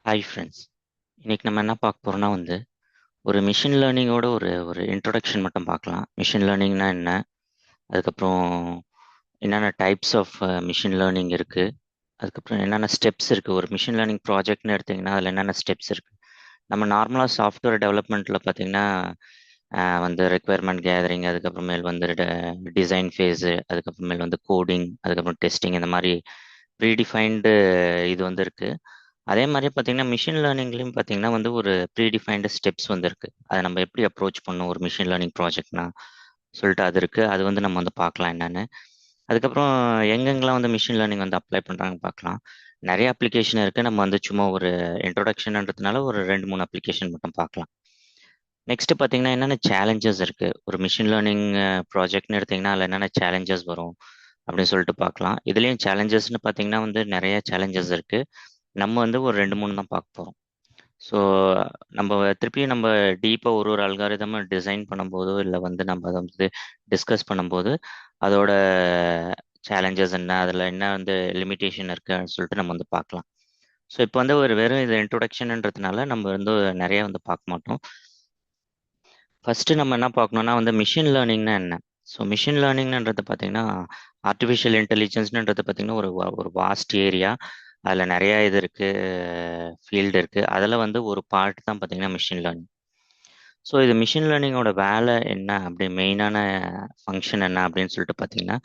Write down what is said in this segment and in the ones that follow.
Hi friends. இன்னைக்கு நம்ம என்ன பார்க்க போறோம்னா ஒரு மிஷின் லேர்னிங்கோட ஒரு ஒரு இன்ட்ரொடக்ஷன் மட்டும் பார்க்கலாம். மிஷின் லேர்னிங்னா என்ன, அதுக்கப்புறம் என்னென்ன டைப்ஸ் ஆஃப் மிஷின் லேர்னிங் இருக்கு, அதுக்கப்புறம் என்னென்ன ஸ்டெப்ஸ் இருக்கு. ஒரு மிஷின் லேர்னிங் ப்ராஜெக்ட்னு எடுத்தீங்கன்னா அதில் என்னென்ன ஸ்டெப்ஸ் இருக்கு. நம்ம நார்மலாக சாஃப்ட்வேர் டெவலப்மெண்ட்ல பார்த்தீங்கன்னா ரெக்குயர்மெண்ட் கேதரிங், அதுக்கப்புறமேல் டிசைன் ஃபேஸு, அதுக்கப்புறமேல் கோடிங், அதுக்கப்புறம் டெஸ்டிங், இந்த மாதிரி ப்ரீடிஃபைன்டு இது இருக்கு. அதே மாதிரி பார்த்தீங்கன்னா மிஷின் லேர்னிங்லையும் பார்த்தீங்கன்னா ஒரு ப்ரீடிஃபைன்டு ஸ்டெப்ஸ் இருக்கு. அதை நம்ம எப்படி அப்ரோச் பண்ணணும் ஒரு மிஷின் லேர்னிங் ப்ராஜெக்ட்னா சொல்லிட்டு அது இருக்கு. அது நம்ம பார்க்கலாம் என்னன்னு. அதுக்கப்புறம் எங்கெங்கெல்லாம் மிஷின் லேர்னிங் அப்ளை பண்ணுறாங்க பார்க்கலாம். நிறைய அப்ளிகேஷன் இருக்கு. நம்ம சும்மா ஒரு இன்ட்ரோடக்ஷன்ன்றதுனால ஒரு 2 3 அப்ளிகேஷன் மட்டும் பார்க்கலாம். நெக்ஸ்ட் பார்த்தீங்கன்னா என்னென்ன சேலஞ்சஸ் இருக்கு ஒரு மிஷின் லேர்னிங் ப்ராஜெக்ட்னு எடுத்தீங்கன்னா அதில் என்னென்ன சேலஞ்சஸ் வரும் அப்படின்னு சொல்லிட்டு பார்க்கலாம். இதுலேயும் சேலஞ்சஸ்னு பார்த்தீங்கன்னா நிறைய சேலஞ்சஸ் இருக்கு. நம்ம ஒரு 2 3 தான் பார்க்க போகிறோம். ஸோ நம்ம திருப்பியும் நம்ம டீப்பாக ஒரு ஒரு அல்காரிதமை டிசைன் பண்ணும்போதோ இல்லை நம்ம அதை டிஸ்கஸ் பண்ணும்போது அதோட சேலஞ்சஸ் என்ன, அதில் என்ன லிமிட்டேஷன் இருக்குன்னு சொல்லிட்டு நம்ம பார்க்கலாம். ஸோ இப்போ ஒரு வெறும் இது இன்ட்ரொடக்ஷன்ன்றதுனால நம்ம நிறைய பார்க்க மாட்டோம். ஃபர்ஸ்ட் நம்ம என்ன பார்க்கணும்னா மிஷின் லேர்னிங்னா என்ன. ஸோ மிஷின் லேர்னிங்ன்றது பார்த்தீங்கன்னா ஆர்டிஃபிஷியல் இன்டெலிஜென்ஸ்ன்றது பார்த்தீங்கன்னா ஒரு வாஸ்ட் ஏரியா. அதில் நிறையா இது இருக்குது, ஃபீல்டு இருக்குது. அதில் ஒரு பார்ட் தான் பார்த்தீங்கன்னா மிஷின் லேர்னிங். ஸோ இது மிஷின் லேர்னிங்கோட வேலை என்ன, அப்படி மெயினான ஃபங்க்ஷன் என்ன அப்படின்னு சொல்லிட்டு பார்த்தீங்கன்னா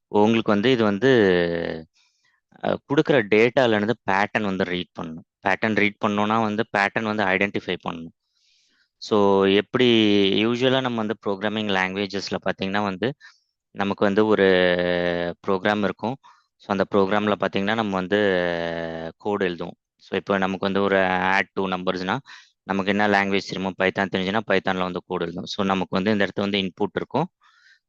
உங்களுக்கு இது கொடுக்குற டேட்டாலேருந்து பேட்டர்ன் ரீட் பண்ணணும். பேட்டர்ன் ரீட் பண்ணோன்னா பேட்டர்ன் ஐடென்டிஃபை பண்ணணும். ஸோ எப்படி யூஸ்வலாக நம்ம ப்ரோக்ராமிங் லாங்குவேஜஸில் பார்த்தீங்கன்னா நமக்கு ஒரு ப்ரோக்ராம் இருக்கும். ஸோ அந்த ப்ரோக்ராமில் பார்த்தீங்கன்னா நம்ம கோடு எழுதுவோம். ஸோ இப்போ நமக்கு ஒரு ஆட் டூ நம்பர்ஸ்னால் நமக்கு என்ன லாங்குவேஜ் தெரியுமோ, பைத்தான் தெரிஞ்சுன்னா பைத்தானில் கோடு எழுதும். ஸோ நமக்கு இந்த இடத்துல இன்புட் இருக்கும்.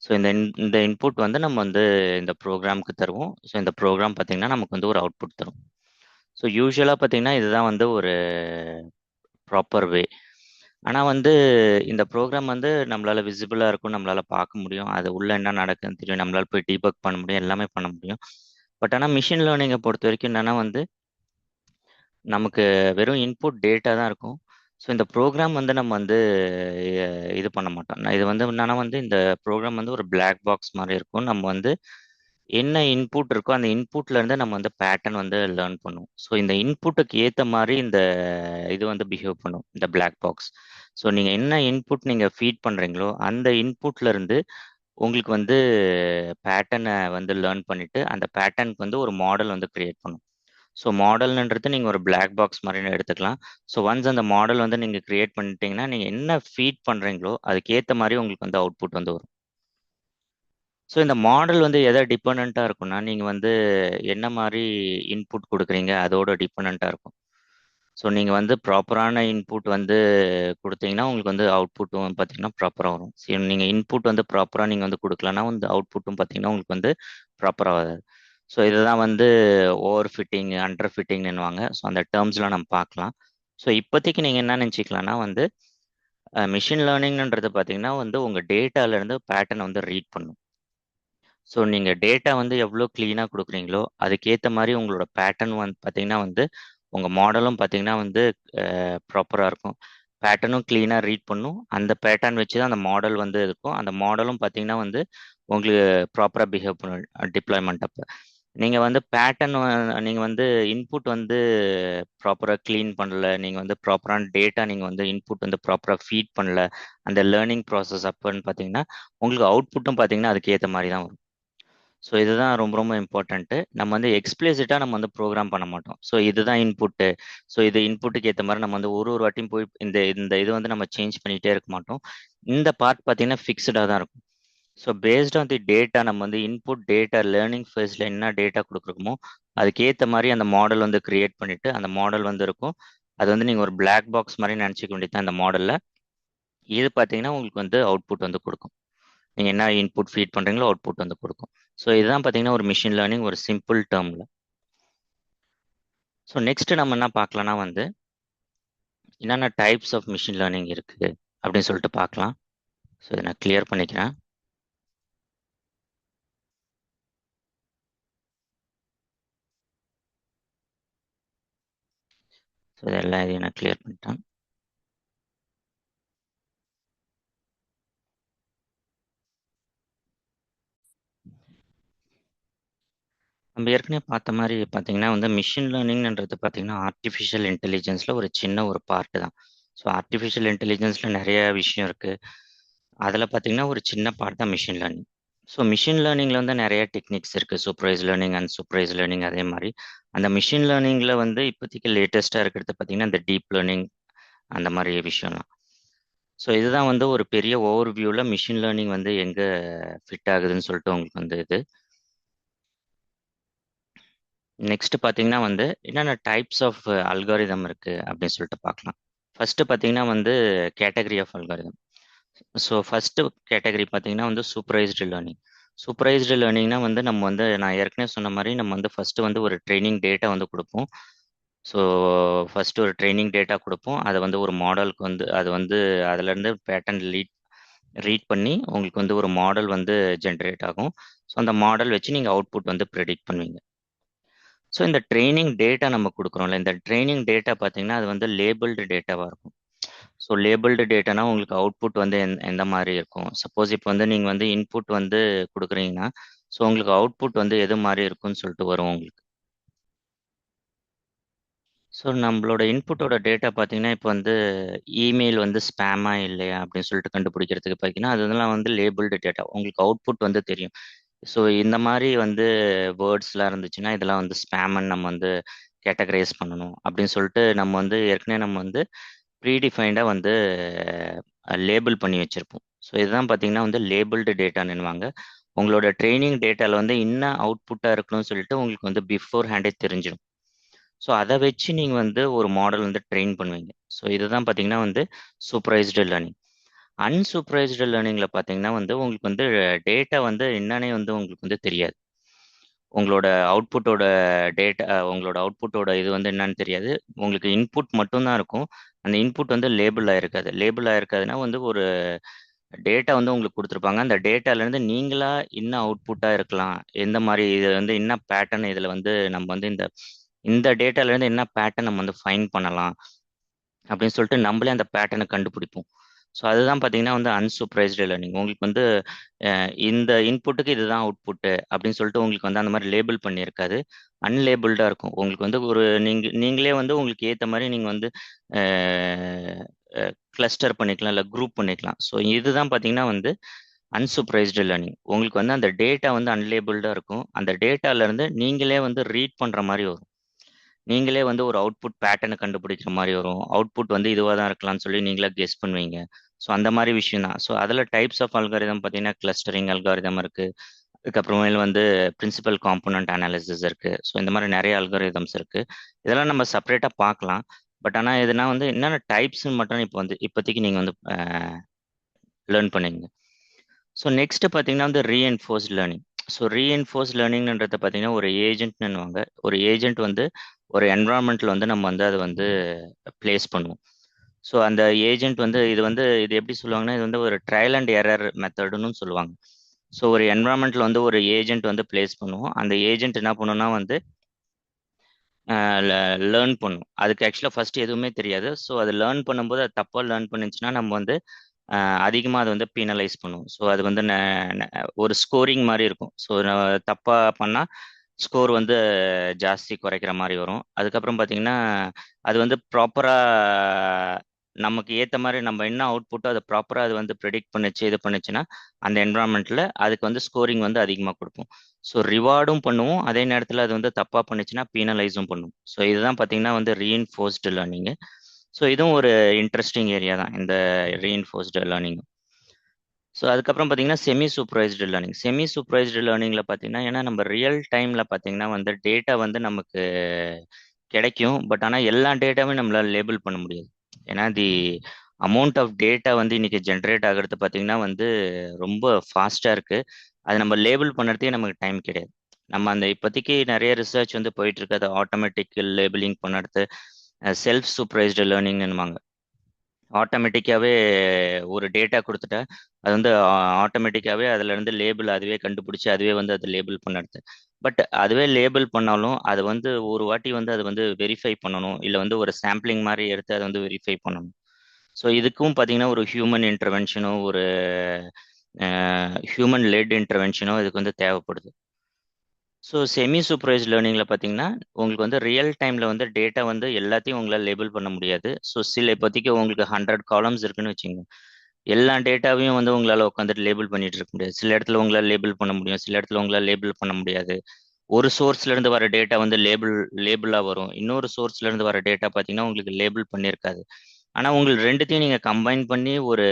ஸோ இந்த இன்புட் நம்ம இந்த ப்ரோக்ராமுக்கு தருவோம். ஸோ இந்த ப்ரோக்ராம் பார்த்தீங்கன்னா நமக்கு ஒரு அவுட்புட் தரும். ஸோ யூஸ்வலாக பார்த்தீங்கன்னா இதுதான் ஒரு ப்ராப்பர் வே. ஆனால் இந்த ப்ரோக்ராம் நம்மளால விசிபிளாக இருக்கும், நம்மளால பார்க்க முடியும், அது உள்ள என்ன நடக்குதுன்னு தெரியும், நம்மளால போய் டீபக் பண்ண முடியும், எல்லாமே பண்ண முடியும். பட் ஆனால் மிஷின் லேர்னிங்கை பொறுத்த வரைக்கும் என்னன்னா நமக்கு வெறும் இன்புட் டேட்டா தான் இருக்கும். ஸோ இந்த ப்ரோக்ராம் நம்ம இது பண்ண மாட்டோம். இது என்னன்னா இந்த ப்ரோக்ராம் ஒரு பிளாக் பாக்ஸ் மாதிரி இருக்கும். நம்ம என்ன இன்புட் இருக்கோ அந்த இன்புட்ல இருந்து நம்ம பேட்டர்ன் லேர்ன் பண்ணுவோம். ஸோ இந்த இன்புட்டுக்கு ஏற்ற மாதிரி இந்த இது பிஹேவ் பண்ணும் இந்த பிளாக் பாக்ஸ். ஸோ நீங்கள் என்ன இன்புட் நீங்கள் ஃபீட் பண்ணுறீங்களோ அந்த இன்புட்ல இருந்து உங்களுக்கு பேட்டர்னை லேர்ன் பண்ணிட்டு அந்த பேட்டர்னுக்கு ஒரு மாடல் கிரியேட் பண்ணும். ஸோ மாடல்ன்றது நீங்கள் ஒரு பிளாக் பாக்ஸ் மாதிரி எடுத்துக்கலாம். ஸோ ஒன்ஸ் அந்த மாடல் நீங்கள் கிரியேட் பண்ணிட்டீங்கன்னா நீங்கள் என்ன ஃபீட் பண்ணுறீங்களோ அதுக்கேற்ற மாதிரி உங்களுக்கு அவுட்புட் வரும். ஸோ இந்த மாடல் எதை டிபெண்ட்டாக இருக்கும்னா நீங்கள் என்ன மாதிரி இன்புட் கொடுக்குறீங்க அதோட டிபெண்ட்டாக இருக்கும். ஸோ நீங்கள் ப்ராப்பரான இன்புட் கொடுத்தீங்கன்னா உங்களுக்கு அவுட்புட்டும் பார்த்தீங்கன்னா ப்ராப்பராக வரும். ஸோ நீங்கள் இன்புட் ப்ராப்பராக நீங்கள் கொடுக்கலன்னா அவுட்புட்டும் பார்த்தீங்கன்னா உங்களுக்கு ப்ராப்பராக வராது. ஸோ இதுதான் ஓவர் ஃபிட்டிங், அண்டர் ஃபிட்டிங்னுவாங்க. ஸோ அந்த டேர்ம்ஸ்லாம் நம்ம பார்க்கலாம். ஸோ இப்போதைக்கு நீங்கள் என்ன நினச்சிக்கலாம்னா மிஷின் லேர்னிங்ன்றது பார்த்தீங்கன்னா உங்கள் டேட்டாலேருந்து பேட்டர்னை ரீட் பண்ணும். ஸோ நீங்கள் டேட்டா எவ்வளோ க்ளீனாக கொடுக்குறீங்களோ அதுக்கேற்ற மாதிரி உங்களோட பேட்டர்ன் பார்த்தீங்கன்னா உங்கள் மாடலும் பார்த்தீங்கன்னா ப்ராப்பராக இருக்கும். பேட்டர்னும் க்ளீனாக ரீட் பண்ணும். அந்த பேட்டர்ன் வச்சு தான் அந்த மாடல் இருக்கும். அந்த மாடலும் பார்த்தீங்கன்னா உங்களுக்கு ப்ராப்பராக பிஹேவ் பண்ணும் டிப்ளாய்மெண்ட் அப்போ. நீங்கள் பேட்டர்ன் நீங்கள் இன்புட் ப்ராப்பராக க்ளீன் பண்ணல, நீங்கள் ப்ராப்பரான டேட்டா நீங்கள் இன்புட் ப்ராப்பராக ஃபீட் பண்ணல, அந்த லேர்னிங் ப்ராசஸ் அப்போன்னு பார்த்தீங்கன்னா உங்களுக்கு அவுட்புட்டும் பார்த்தீங்கன்னா அதுக்கு ஏற்ற மாதிரி தான் வரும். ஸோ இதுதான் ரொம்ப ரொம்ப இம்பார்ட்டன்ட்டு. நம்ம எக்ஸ்பிளிசிட்டாக நம்ம ப்ரோக்ராம் பண்ண மாட்டோம். ஸோ இதுதான் இன்புட்டு. ஸோ இது இன்புட்டுக்கு ஏற்ற மாதிரி நம்ம ஒரு ஒரு வாட்டியும் போய் இந்த இந்த இது நம்ம சேஞ்ச் பண்ணிகிட்டே இருக்க மாட்டோம். இந்த பார்ட் பார்த்தீங்கன்னா ஃபிக்ஸ்டாக தான் இருக்கும். So based on the data நம்ம இன்புட் டேட்டா லேர்னிங் ஃபேஸில் என்ன டேட்டா கொடுக்குறோமோ அதுக்கேற்ற மாதிரி அந்த மாடல் கிரியேட் பண்ணிவிட்டு அந்த மாடல் இருக்கும். அது நீங்கள் ஒரு பிளாக் பாக்ஸ் மாதிரி நினச்சிக்க வேண்டியது தான் இந்த மாடலில். இது பார்த்தீங்கன்னா உங்களுக்கு அவுட்புட் கொடுக்கும். நீங்கள் என்ன இன்புட் ஃபீட் பண்ணுறீங்களோ அவுட்புட் கொடுக்கும். ஸோ இதுதான் பார்த்தீங்கன்னா ஒரு மிஷின் லேர்னிங் ஒரு சிம்பிள் டேர்மில். ஸோ நெக்ஸ்ட் நம்ம என்ன பார்க்கலாம்னா என்னென்ன டைப்ஸ் ஆஃப் மிஷின் லேர்னிங் இருக்குது அப்படின்னு சொல்லிட்டு பார்க்கலாம். ஸோ இதை நான் கிளியர் பண்ணிக்கிறேன். ஸோ இதெல்லாம் இதையும் நான் கிளியர் பண்ணிட்டேன். நம்ம ஏற்கனவே பார்த்த மாதிரி பார்த்தீங்கன்னா வந்து மிஷின் லேர்னிங்ன்றது பார்த்தீங்கன்னா ஆர்டிஃபிஷியல் இன்டெலிஜென்ஸில் ஒரு சின்ன ஒரு பார்ட்டு தான். ஸோ ஆர்டிஃபிஷியல் இன்டெலிஜென்ஸில் நிறைய விஷயம் இருக்குது. அதில் பார்த்தீங்கன்னா ஒரு சின்ன பார்ட் தான் மிஷின் லேர்னிங். ஸோ மிஷின் லேர்னிங்கில் வந்து நிறைய டெக்னிக்ஸ் இருக்குது. Supervise learning and supervise learning அதே மாதிரி. அந்த மிஷின் லேர்னிங்கில் வந்து இப்போதைக்கு லேட்டஸ்ட்டாக இருக்கிறது பார்த்தீங்கன்னா இந்த டீப் லேர்னிங் அந்த மாதிரி விஷயம்லாம். ஸோ இதுதான் வந்து ஒரு பெரிய ஓவர் வியூவில் மிஷின் லேர்னிங் வந்து எங்கே ஃபிட் ஆகுதுன்னு சொல்லிட்டு உங்களுக்கு வந்து இது. நெக்ஸ்ட் பார்த்தீங்கன்னா வந்து என்னென்ன டைப்ஸ் ஆஃப் அல்காரிதம் இருக்குது அப்படின்னு சொல்லிட்டு பார்க்கலாம். ஃபர்ஸ்ட் பார்த்தீங்கன்னா வந்து category of algorithm. So first category பார்த்தீங்கன்னா வந்து சூப்பர்வைஸ்டு லேர்னிங். சூப்பர்வைஸ்டு லேர்னிங்னா வந்து நம்ம வந்து நான் ஏற்கனவே சொன்ன மாதிரி நம்ம வந்து ஃபர்ஸ்ட் வந்து ஒரு ட்ரைனிங் டேட்டா வந்து கொடுப்போம். ஸோ ஃபர்ஸ்ட் ஒரு ட்ரைனிங் டேட்டா கொடுப்போம். அதை வந்து ஒரு மாடலுக்கு வந்து அது வந்து அதுலேருந்து பேட்டர்ன் ரீட் பண்ணி உங்களுக்கு வந்து ஒரு மாடல் வந்து ஜென்ரேட் ஆகும். ஸோ அந்த மாடல் வச்சு நீங்கள் அவுட்புட் வந்து ப்ரெடிக்ட் பண்ணுவீங்க. ஸோ இந்த ட்ரைனிங் டேட்டா நம்ம கொடுக்குறோம்ல, இந்த ட்ரைனிங் டேட்டா பார்த்தீங்கன்னா அது வந்து லேபிள்டு டேட்டாவாக இருக்கும். ஸோ லேபிள்டு டேட்டானா உங்களுக்கு அவுட்புட் வந்து எந்த மாதிரி இருக்கும். சப்போஸ் இப்போ வந்து நீங்கள் வந்து இன்புட் வந்து கொடுக்குறீங்கன்னா ஸோ உங்களுக்கு அவுட்புட் வந்து எது மாதிரி இருக்கும்னு சொல்லிட்டு வரும் உங்களுக்கு. ஸோ நம்மளோட இன்புட்டோட டேட்டா பார்த்தீங்கன்னா இப்போ வந்து இமெயில் வந்து ஸ்பேமா இல்லையா அப்படின்னு சொல்லிட்டு கண்டுபிடிக்கிறதுக்கு பார்த்தீங்கன்னா அதெல்லாம் வந்து லேபிள்டு டேட்டா உங்களுக்கு அவுட்புட் வந்து தெரியும். ஸோ இந்த மாதிரி வந்து வேர்ட்ஸ்லாம் இருந்துச்சுன்னா இதெல்லாம் வந்து ஸ்பேம்னு நம்ம வந்து கேட்டகரைஸ் பண்ணணும் அப்படின்னு சொல்லிட்டு நம்ம வந்து ஏற்கனவே நம்ம வந்து ப்ரீடிஃபைண்டாக வந்து லேபிள் பண்ணி வச்சுருப்போம். ஸோ இதுதான் பார்த்தீங்கன்னா வந்து லேபிள்டு டேட்டான்னுவாங்க. உங்களோட ட்ரைனிங் டேட்டாவில் வந்து என்ன அவுட்புட்டாக இருக்கணும்னு சொல்லிட்டு உங்களுக்கு வந்து பிஃபோர் ஹேண்டே தெரிஞ்சிடும். ஸோ அதை வச்சு நீங்கள் வந்து ஒரு மாடல் வந்து ட்ரெயின் பண்ணுவீங்க. ஸோ இதுதான் பார்த்தீங்கன்னா வந்து சூப்பர்வைஸ்டு லேர்னிங். அன்சூப்பர்வைஸ்டு லேர்னிங்கில் பார்த்தீங்கன்னா வந்து உங்களுக்கு வந்து டேட்டா வந்து என்னன்னே வந்து உங்களுக்கு வந்து தெரியாது. உங்களோட அவுட்புட்டோட உங்களோட அவுட்புட்டோட இது வந்து என்னன்னு தெரியாது. உங்களுக்கு இன்புட் மட்டும்தான் இருக்கும். அந்த இன்புட் வந்து லேபிள் ஆயிருக்காது. லேபிள் ஆயிருக்காதுன்னா வந்து ஒரு டேட்டா வந்து உங்களுக்கு கொடுத்துருப்பாங்க. அந்த டேட்டாலேருந்து நீங்களா என்ன அவுட்புட்டாக இருக்கலாம், எந்த மாதிரி இது வந்து என்ன பேட்டர்ன் இதில் வந்து நம்ம வந்து இந்த இந்த டேட்டாலேருந்து என்ன பேட்டர்ன் நம்ம வந்து ஃபைண்ட் பண்ணலாம் அப்படின்னு சொல்லிட்டு நம்மளே அந்த பேட்டர்னை கண்டுபிடிப்போம். ஸோ அதுதான் பார்த்தீங்கன்னா வந்து அன்சூப்பர்வைஸ்டு லேர்னிங். உங்களுக்கு வந்து இந்த இன்புட்டுக்கு இதுதான் அவுட்புட்டு அப்படின்னு சொல்லிட்டு உங்களுக்கு வந்து அந்த மாதிரி லேபிள் பண்ணியிருக்காது. அன்லேபிள்டாக இருக்கும். உங்களுக்கு வந்து ஒரு நீங்களே வந்து உங்களுக்கு ஏற்ற மாதிரி நீங்கள் வந்து கிளஸ்டர் பண்ணிக்கலாம், இல்லை குரூப் பண்ணிக்கலாம். ஸோ இதுதான் பார்த்தீங்கன்னா வந்து அன்சூப்பர்வைஸ்டு லேர்னிங். உங்களுக்கு வந்து அந்த டேட்டா வந்து அன்லேபிள்டாக இருக்கும். அந்த டேட்டாலேருந்து நீங்களே வந்து ரீட் பண்ணுற மாதிரி வரும். நீங்களே வந்து ஒரு அவுட்புட் பேட்டர்னை கண்டுபிடிக்கிற மாதிரி வரும். அவுட்புட் வந்து இதுவாக தான் இருக்கலாம்னு சொல்லி நீங்களே கெஸ் பண்ணுவீங்க. ஸோ அந்த மாதிரி விஷயம் தான். ஸோ அதில் டைப்ஸ் ஆஃப் அல்காரிதம் பார்த்தீங்கன்னா கிளஸ்டரிங் அல்காரிதம் இருக்குது. அதுக்கப்புறமேல் வந்து பிரின்சிபல் காம்போனன்ட் அனாலிசிஸ் இருக்குது. ஸோ இந்த மாதிரி நிறைய அல்காரிதம்ஸ் இருக்குது. இதெல்லாம் நம்ம செப்பரேட்டாக பார்க்கலாம். பட் ஆனால் இதுனா வந்து என்னென்ன டைப்ஸ்ன்னு மட்டும் இப்போ வந்து இப்போதைக்கு நீங்கள் வந்து லேர்ன் பண்ணீங்க. ஸோ நெக்ஸ்ட் பார்த்தீங்கன்னா வந்து ரீஎன்ஃபோர்ஸ்ட் லேர்னிங். ஸோ ரீஎன்ஃபோர்ஸ்ட் லேர்னிங்ன்றத பார்த்தீங்கன்னா ஒரு ஏஜென்ட்னுவாங்க. ஒரு ஏஜென்ட் வந்து ஒரு என்வரான்மெண்ட்டில் வந்து நம்ம வந்து அதை வந்து பிளேஸ் பண்ணுவோம். ஸோ அந்த ஏஜென்ட் வந்து இது எப்படி சொல்லுவாங்கன்னா இது வந்து ஒரு ட்ரையல் அண்ட் எரர் மெத்தடுன்னு சொல்லுவாங்க. ஸோ ஒரு என்வரான்மெண்ட்டில் வந்து ஒரு ஏஜென்ட் வந்து பிளேஸ் பண்ணுவோம். அந்த ஏஜென்ட் என்ன பண்ணுன்னா வந்து லேர்ன் பண்ணும். அதுக்கு ஆக்சுவலாக ஃபர்ஸ்ட் எதுவுமே தெரியாது. ஸோ அது லேர்ன் பண்ணும்போது அது தப்பாக லேர்ன் பண்ணுச்சுன்னா நம்ம வந்து அதிகமாக அதை வந்து பீனலைஸ் பண்ணுவோம். ஸோ அது வந்து ஒரு ஸ்கோரிங் மாதிரி இருக்கும். ஸோ தப்பாக பண்ணால் ஸ்கோர் வந்து ஜாஸ்தி குறைக்கிற மாதிரி வரும். அதுக்கப்புறம் பார்த்தீங்கன்னா அது வந்து ப்ராப்பராக நமக்கு ஏற்ற மாதிரி நம்ம என்ன அவுட்புட்டோ அதை ப்ராப்பராக அது வந்து ப்ரெடிக்ட் பண்ணிச்சு இது பண்ணுச்சுன்னா அந்த என்வரான்மெண்ட்டில் அதுக்கு வந்து ஸ்கோரிங் வந்து அதிகமாக கொடுப்போம். ஸோ ரிவார்டும் பண்ணுவோம். அதே நேரத்தில் அது வந்து தப்பாக பண்ணுச்சுன்னா பீனலைஸும் பண்ணுவோம். ஸோ இதுதான் பார்த்தீங்கன்னா வந்து ரீஇன்ஃபோர்ஸ்டு லேர்னிங்கு. ஸோ இதுவும் ஒரு இன்ட்ரெஸ்டிங் ஏரியா தான் இந்த ரீஇன்ஃபோர்ஸ்டு லேர்னிங். ஸோ அதுக்கப்புறம் பார்த்தீங்கன்னா semi supervised learning. Semi supervised லேர்னிங்கில் பார்த்தீங்கன்னா ஏன்னா நம்ம ரியல் டைமில் பார்த்தீங்கன்னா வந்து டேட்டா வந்து நமக்கு கிடைக்கும். பட் ஆனால் எல்லா டேட்டாவும் நம்மளால் லேபிள் பண்ண முடியாது. ஏன்னா அமௌண்ட் ஆஃப் டேட்டா வந்து இன்னைக்கு ஜென்ரேட் ஆகிறது பார்த்தீங்கன்னா வந்து ரொம்ப ஃபாஸ்ட்டாக இருக்குது. அது நம்ம லேபிள் பண்ணுறதுக்கே நமக்கு டைம் கிடையாது. நம்ம அந்த இப்போதைக்கு நிறைய ரிசர்ச் வந்து போயிட்டு இருக்கு. அது ஆட்டோமேட்டிக் லேபிளிங் பண்ணுறது செல்ஃப் சூப்பர்வைஸ்டு லேர்னிங்னுவாங்க. ஆட்டோமேட்டிக்காவே ஒரு டேட்டா குடுத்துட்டா, அது வந்து ஆட்டோமேட்டிக்காவே அதுலருந்து லேபிள் அதுவே கண்டுபிடிச்சு, அதுவே வந்து அது லேபிள் பண்ணுது. பட் அதுவே லேபிள் பண்ணாலும், அது வந்து ஒரு வாட்டி வந்து அது வந்து வெரிஃபை பண்ணணும். இல்ல வந்து ஒரு சாம்பிளிங் மாரி எடுத்து அத வந்து வெரிஃபை பண்ணணும். ஸோ இதுக்கும் பார்த்தீங்கன்னா, ஒரு ஹியூமன் இன்டர்வென்ஷனோ, ஒரு ஹியூமன் லெட் இன்டர்வென்ஷனோ இதுக்கு வந்து தேவைப்படுது. ஸோ செமி சூப்பர்வைஸ்ட் லேர்னிங்ல பார்த்தீங்கன்னா, உங்களுக்கு வந்து ரியல் டைம்ல வந்து டேட்டா வந்து எல்லாத்தையும் உங்களால லேபிள் பண்ண முடியாது. ஸோ சில இப்போதைக்கு உங்களுக்கு 100 காலம்ஸ் இருக்குன்னு வச்சுக்கோங்க. எல்லா டேட்டாவையும் வந்து உங்களால உட்காந்துட்டு லேபிள் பண்ணிட்டு இருக்க முடியாது. சில இடத்துல உங்களால லேபிள் பண்ண முடியும். சில இடத்துல உங்களால லேபிள் பண்ண முடியாது. ஒரு சோர்ஸ்ல இருந்து வர டேட்டா வந்து லேபிளா வரும். இன்னொரு சோர்ஸ்ல இருந்து வர டேட்டா பார்த்தீங்கன்னா, உங்களுக்கு லேபிள் பண்ணியிருக்காது. ஆனா உங்களுக்கு 2த்தையும் நீங்க கம்பைன் பண்ணி ஒரு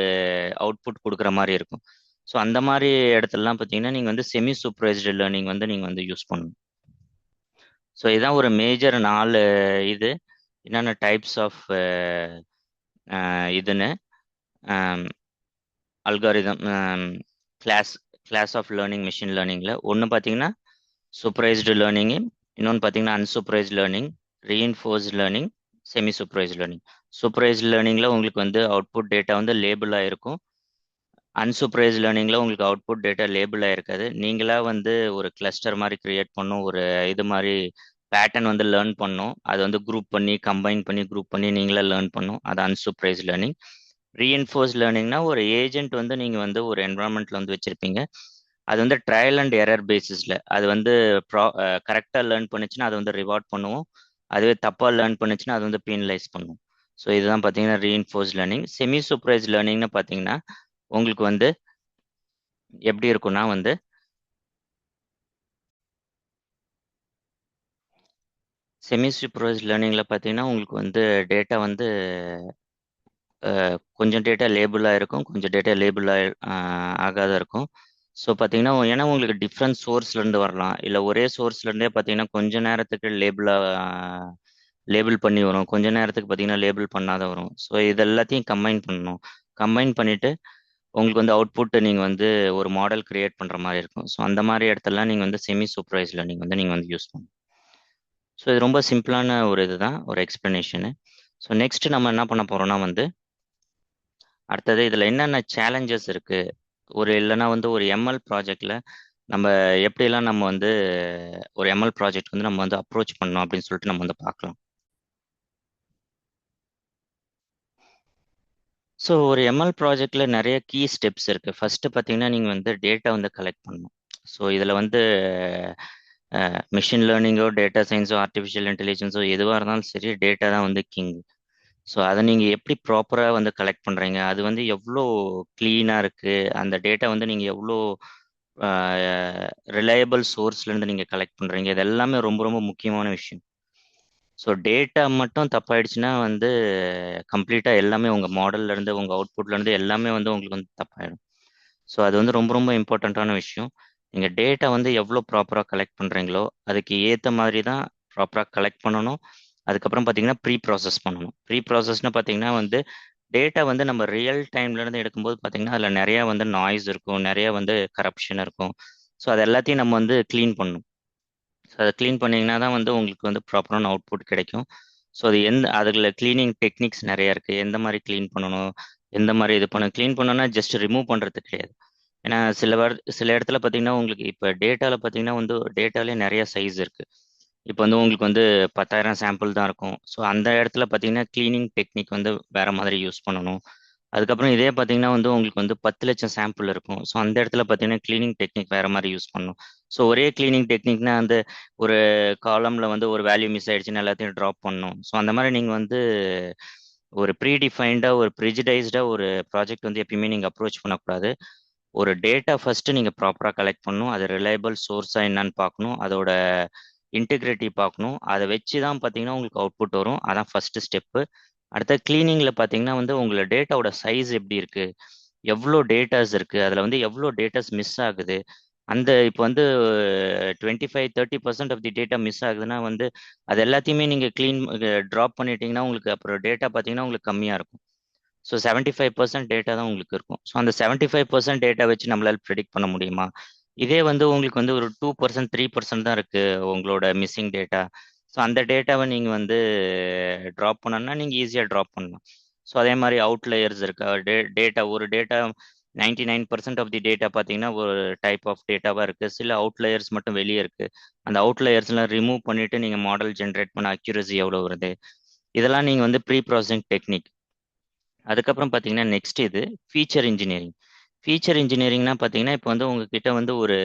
அவுட்புட் குடுக்குற மாரி இருக்கும். ஸோ அந்த மாரி இடத்துலலாம் பார்த்தீங்கன்னா, நீங்க வந்து செமி சூப்பர்வைஸ்டு லேர்னிங் வந்து நீங்க வந்து யூஸ் பண்ணணும். ஸோ இதான் ஒரு மேஜர் 4 இது. என்னென்ன டைப்ஸ் ஆஃப் இதுன்னு algorithm class class of learning machine லேர்னிங்ல ஒன்று பார்த்தீங்கன்னா சூப்பர்வைஸ்டு லேர்னிங்கு, இன்னொன்று பார்த்தீங்கன்னா unsupervised learning, reinforced learning, semi supervised learning. Supervised லேர்னிங்ல உங்களுக்கு வந்து அவுட்புட் டேட்டா வந்து லேபிளாக இருக்கும். அன்சூப்பர்வைஸ்டு லேர்னிங்ல உங்களுக்கு அவுட்புட் டேட்டா லேபிளாக இருக்காது. நீங்களா வந்து ஒரு கிளஸ்டர் மாதிரி கிரியேட் பண்ணும், ஒரு இது மாதிரி பேட்டர்ன் வந்து லேர்ன் பண்ணும். அது வந்து குரூப் பண்ணி கம்பைன் பண்ணி குரூப் பண்ணி நீங்களே லேர்ன் பண்ணும். அது அன்சூப்பர்வைஸ்டு லேர்னிங். ரீஎன்ஃபோர்ஸ் லேர்னிங்னா ஒரு ஏஜென்ட் வந்து நீங்கள் வந்து ஒரு என்வரான்மெண்ட்ல வந்து வச்சிருப்பீங்க. அது வந்து ட்ரையல் அண்ட் எரர் பேசிஸில் அது வந்து கரெக்டாக லேர்ன் பண்ணுச்சுன்னா அதை வந்து ரிவார்ட் பண்ணுவோம். அதுவே தப்பாக லேர்ன் பண்ணுச்சுன்னா அது வந்து பீனலைஸ் பண்ணும். ஸோ இதுதான் பார்த்தீங்கன்னா ரீஇன்ஃபோர்ஸ் லேர்னிங். செமி சூப்பர்வைஸ் லேர்னிங்னு பார்த்தீங்கன்னா உங்களுக்கு வந்து எப்படி இருக்கும்னா வந்து செமி சூப்பர்வைஸ் லேர்னிங்கில் பார்த்தீங்கன்னா உங்களுக்கு வந்து டேட்டா வந்து கொஞ்சம் டேட்டா லேபிளாக இருக்கும், கொஞ்சம் டேட்டா லேபிளாக ஆகாத இருக்கும். ஸோ பார்த்தீங்கன்னா ஏன்னா உங்களுக்கு டிஃப்ரெண்ட் சோர்ஸ்லேருந்து வரலாம், இல்லை ஒரே சோர்ஸ்லேருந்தே பார்த்தீங்கன்னா கொஞ்ச நேரத்துக்கு லேபிள் பண்ணி வரும், கொஞ்ச நேரத்துக்கு பார்த்தீங்கன்னா லேபிள் பண்ணாத வரும். ஸோ இது எல்லாத்தையும் கம்பைன் பண்ணணும். கம்பைன் பண்ணிவிட்டு உங்களுக்கு வந்து அவுட்புட் நீங்கள் வந்து ஒரு மாடல் கிரியேட் பண்ணுற மாதிரி இருக்கும். ஸோ அந்த மாதிரி இடத்துலலாம் நீங்கள் வந்து செமி சூப்பர்வைஸ் லேர்னிங் வந்து நீங்கள் வந்து யூஸ் பண்ணணும். ஸோ இது ரொம்ப சிம்பிளான ஒரு இதுதான், ஒரு எக்ஸ்பிளனேஷனு. ஸோ நெக்ஸ்ட் நம்ம என்ன பண்ண போறோம்னா வந்து அடுத்தது இதில் என்னென்ன சேலஞ்சஸ் இருக்கு, ஒரு இல்லைன்னா வந்து ஒரு எம்எல் ப்ராஜெக்ட்ல நம்ம எப்படிலாம் நம்ம வந்து ஒரு எம்எல் ப்ராஜெக்ட் வந்து நம்ம வந்து அப்ரோச் பண்ணோம் அப்படின்னு சொல்லிட்டு நம்ம வந்து பார்க்கலாம். ஸோ ஒரு எம்எல் ப்ராஜெக்ட்ல நிறைய கீ ஸ்டெப்ஸ் இருக்கு. ஃபர்ஸ்ட் பார்த்தீங்கன்னா நீங்க வந்து டேட்டா வந்து கலெக்ட் பண்ணணும். ஸோ இதில் வந்து மிஷின் லேர்னிங்கோ டேட்டா சயின்ஸோ ஆர்டிஃபிஷியல் இன்டெலிஜென்ஸோ எதுவாக இருந்தாலும் சரி, டேட்டா தான் வந்து கிங். ஸோ அதை நீங்கள் எப்படி ப்ராப்பராக வந்து கலெக்ட் பண்ணுறீங்க, அது வந்து எவ்வளோ க்ளீனாக இருக்குது, அந்த டேட்டா வந்து நீங்கள் எவ்வளோ ரிலையபிள் சோர்ஸ்லேருந்து நீங்கள் கலெக்ட் பண்ணுறீங்க, இது எல்லாமே ரொம்ப ரொம்ப முக்கியமான விஷயம். ஸோ டேட்டா மட்டும் தப்பாயிடுச்சுன்னா வந்து கம்ப்ளீட்டாக எல்லாமே உங்கள் மாடல்லேருந்து உங்கள் அவுட்புட்லேருந்து எல்லாமே வந்து உங்களுக்கு வந்து தப்பாயிடும். ஸோ அது வந்து ரொம்ப ரொம்ப இம்பார்ட்டண்ட்டான விஷயம். நீங்கள் டேட்டா வந்து எவ்வளோ ப்ராப்பராக கலெக்ட் பண்ணுறீங்களோ அதுக்கு ஏற்ற மாதிரி தான் ப்ராப்பராக கலெக்ட் பண்ணணும். அதுக்கப்புறம் பார்த்தீங்கன்னா ப்ரீ ப்ராசஸ் பண்ணணும். ப்ரீ ப்ராசஸ்னு பார்த்தீங்கன்னா வந்து டேட்டா வந்து நம்ம ரியல் டைம்லேருந்து எடுக்கும்போது பார்த்தீங்கன்னா அதில் நிறையா வந்து நாய்ஸ் இருக்கும், நிறையா வந்து கரப்ஷன் இருக்கும். ஸோ அது எல்லாத்தையும் நம்ம வந்து க்ளீன் பண்ணணும். ஸோ அதை க்ளீன் பண்ணிங்கன்னா தான் வந்து உங்களுக்கு வந்து ப்ராப்பரான அவுட்புட் கிடைக்கும். ஸோ அது அதில் க்ளீனிங் டெக்னிக்ஸ் நிறைய இருக்குது. எந்த மாதிரி க்ளீன் பண்ணணும், எந்த மாதிரி இது பண்ணணும். க்ளீன் பண்ணணும்னா ஜஸ்ட் ரிமூவ் பண்ணுறது கிடையாது. ஏன்னா சில இடத்துல பார்த்தீங்கன்னா உங்களுக்கு இப்போ டேட்டாவில் பார்த்தீங்கன்னா வந்து டேட்டாலே நிறைய சைஸ் இருக்குது. இப்போ வந்து உங்களுக்கு வந்து 10,000 சாம்பிள் தான் இருக்கும். ஸோ அந்த இடத்துல பார்த்தீங்கன்னா க்ளீனிங் டெக்னிக் வந்து வேற மாதிரி யூஸ் பண்ணணும். அதுக்கப்புறம் இதே பார்த்தீங்கன்னா வந்து உங்களுக்கு வந்து 10,00,000 சாம்பிள் இருக்கும். ஸோ அந்த இடத்துல பார்த்தீங்கன்னா க்ளீனிங் டெக்னிக் வேற மாதிரி யூஸ் பண்ணணும். ஸோ ஒரே க்ளீனிங் டெக்னிக்னா அந்த ஒரு காலம்ல வந்து ஒரு வேல்யூ மிஸ் ஆயிடுச்சுன்னா எல்லாத்தையும் ட்ராப் பண்ணணும். ஸோ அந்த மாதிரி நீங்கள் வந்து ஒரு ப்ரீடிஃபைன்டாக ஒரு ப்ரிஜிடைஸ்டாக ஒரு ப்ராஜெக்ட் வந்து எப்பயுமே நீங்கள் அப்ரோச் பண்ணக்கூடாது. ஒரு டேட்டா ஃபர்ஸ்ட் நீங்கள் ப்ராப்பராக கலெக்ட் பண்ணணும், அது ரிலையபிள் சோர்ஸாக என்னன்னு பார்க்கணும், அதோட இன்டெகிரிட்டி பார்க்கணும். அதை வச்சு தான் பார்த்தீங்கன்னா உங்களுக்கு அவுட்புட் வரும். அதான் ஃபர்ஸ்ட் ஸ்டெப்பு. அடுத்த கிளீனிங்கில் பார்த்தீங்கன்னா வந்து உங்களோட டேட்டாவோட சைஸ் எப்படி இருக்கு, எவ்வளோ டேட்டாஸ் இருக்கு, அதில் வந்து எவ்வளோ டேட்டாஸ் மிஸ் ஆகுது. அந்த இப்போ வந்து 25-30% ஆஃப் தி டேட்டா மிஸ் ஆகுதுன்னா வந்து அது எல்லாத்தையுமே நீங்கள் ட்ராப் பண்ணிட்டீங்கன்னா உங்களுக்கு அப்புறம் டேட்டா பார்த்தீங்கன்னா உங்களுக்கு கம்மியாக இருக்கும். ஸோ 75% டேட்டா தான் உங்களுக்கு இருக்கும். ஸோ அந்த 75% டேட்டா வச்சு நம்மளால ப்ரெடிக்ட் பண்ண முடியுமா? இதே வந்து உங்களுக்கு வந்து ஒரு 2% 3% தான் இருக்கு உங்களோட மிஸ்ஸிங் டேட்டா. ஸோ அந்த டேட்டாவை நீங்கள் வந்து ட்ராப் பண்ணணும்னா நீங்கள் ஈஸியாக ட்ராப் பண்ணலாம். ஸோ அதே மாதிரி அவுட்லேயர்ஸ் இருக்கா, டேட்டா ஒரு டேட்டா 99% ஆஃப் தி டேட்டா பார்த்தீங்கன்னா ஒரு டைப் ஆஃப் டேட்டாவாக இருக்குது. சில அவுட்லேயர்ஸ் மட்டும் வெளியே இருக்குது. அந்த அவுட்லேயர்ஸ்லாம் ரிமூவ் பண்ணிவிட்டு நீங்கள் மாடல் ஜென்ரேட் பண்ண அக்யூரசி எவ்வளோ வருது, இதெல்லாம் நீங்கள் வந்து ப்ரீ ப்ராசஸிங் டெக்னிக். அதுக்கப்புறம் பார்த்தீங்கன்னா நெக்ஸ்ட் இது ஃபீச்சர் இன்ஜினியரிங். ஃபீச்சர் இன்ஜினியரிங்னா பார்த்தீங்கன்னா இப்போ வந்து உங்ககிட்ட வந்து ஒரு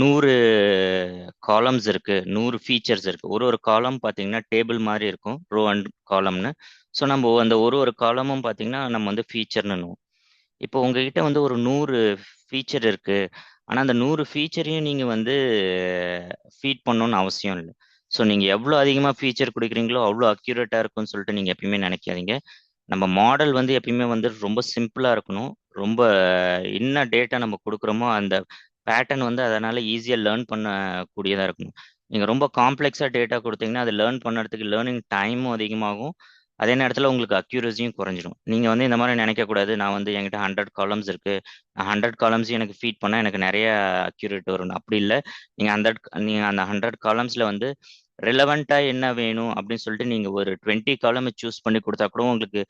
100 காலம்ஸ் இருக்கு, 100 ஃபீச்சர்ஸ் இருக்கு. ஒரு ஒரு காலம் பார்த்தீங்கன்னா டேபிள் மாதிரி இருக்கும், ரோ அண்ட் காலம்னு. ஸோ நம்ம அந்த ஒரு ஒரு காலமும் பார்த்தீங்கன்னா நம்ம வந்து ஃபீச்சர்னு. இப்போ உங்ககிட்ட வந்து ஒரு 100 ஃபீச்சர் இருக்கு. ஆனால் அந்த 100 ஃபீச்சரையும் நீங்கள் வந்து ஃபீட் பண்ணணும்னு அவசியம் இல்லை. ஸோ நீங்கள் எவ்வளோ அதிகமாக ஃபீச்சர் கொடுக்குறீங்களோ அவ்வளோ அக்யூரேட்டாக இருக்கும்னு சொல்லிட்டு நீங்கள் எப்பயுமே நினைக்காதீங்க. நம்ம மாடல் வந்து எப்பயுமே வந்து ரொம்ப சிம்பிளாக இருக்கணும். ரொம்ப என்ன டேட்டா நம்ம கொடுக்குறோமோ அந்த பேட்டர்ன் வந்து அதனால ஈஸியாக லேர்ன் பண்ணக்கூடியதாக இருக்கணும். நீங்கள் ரொம்ப காம்ப்ளெக்ஸாக டேட்டா கொடுத்தீங்கன்னா அது லேர்ன் பண்ணுறதுக்கு லேர்னிங் டைமும் அதிகமாகும். அதே நேரத்தில் உங்களுக்கு அக்யூரஸியும் குறைஞ்சிரும். நீங்கள் வந்து இந்த மாதிரி நினைக்கக்கூடாது, நான் வந்து என்கிட்ட 100 காலம்ஸ் இருக்கு, நான் 100 காலம்ஸையும் எனக்கு ஃபீட் பண்ணால் எனக்கு நிறைய அக்யூரேட் வரும். அப்படி இல்லை. நீங்கள் அந்த 100 காலம்ஸில் வந்து ரிலவெண்ட்டாக என்ன வேணும் அப்படின்னு சொல்லிட்டு நீங்கள் ஒரு 20 காலம் சூஸ் பண்ணி கொடுத்தா கூட உங்களுக்கு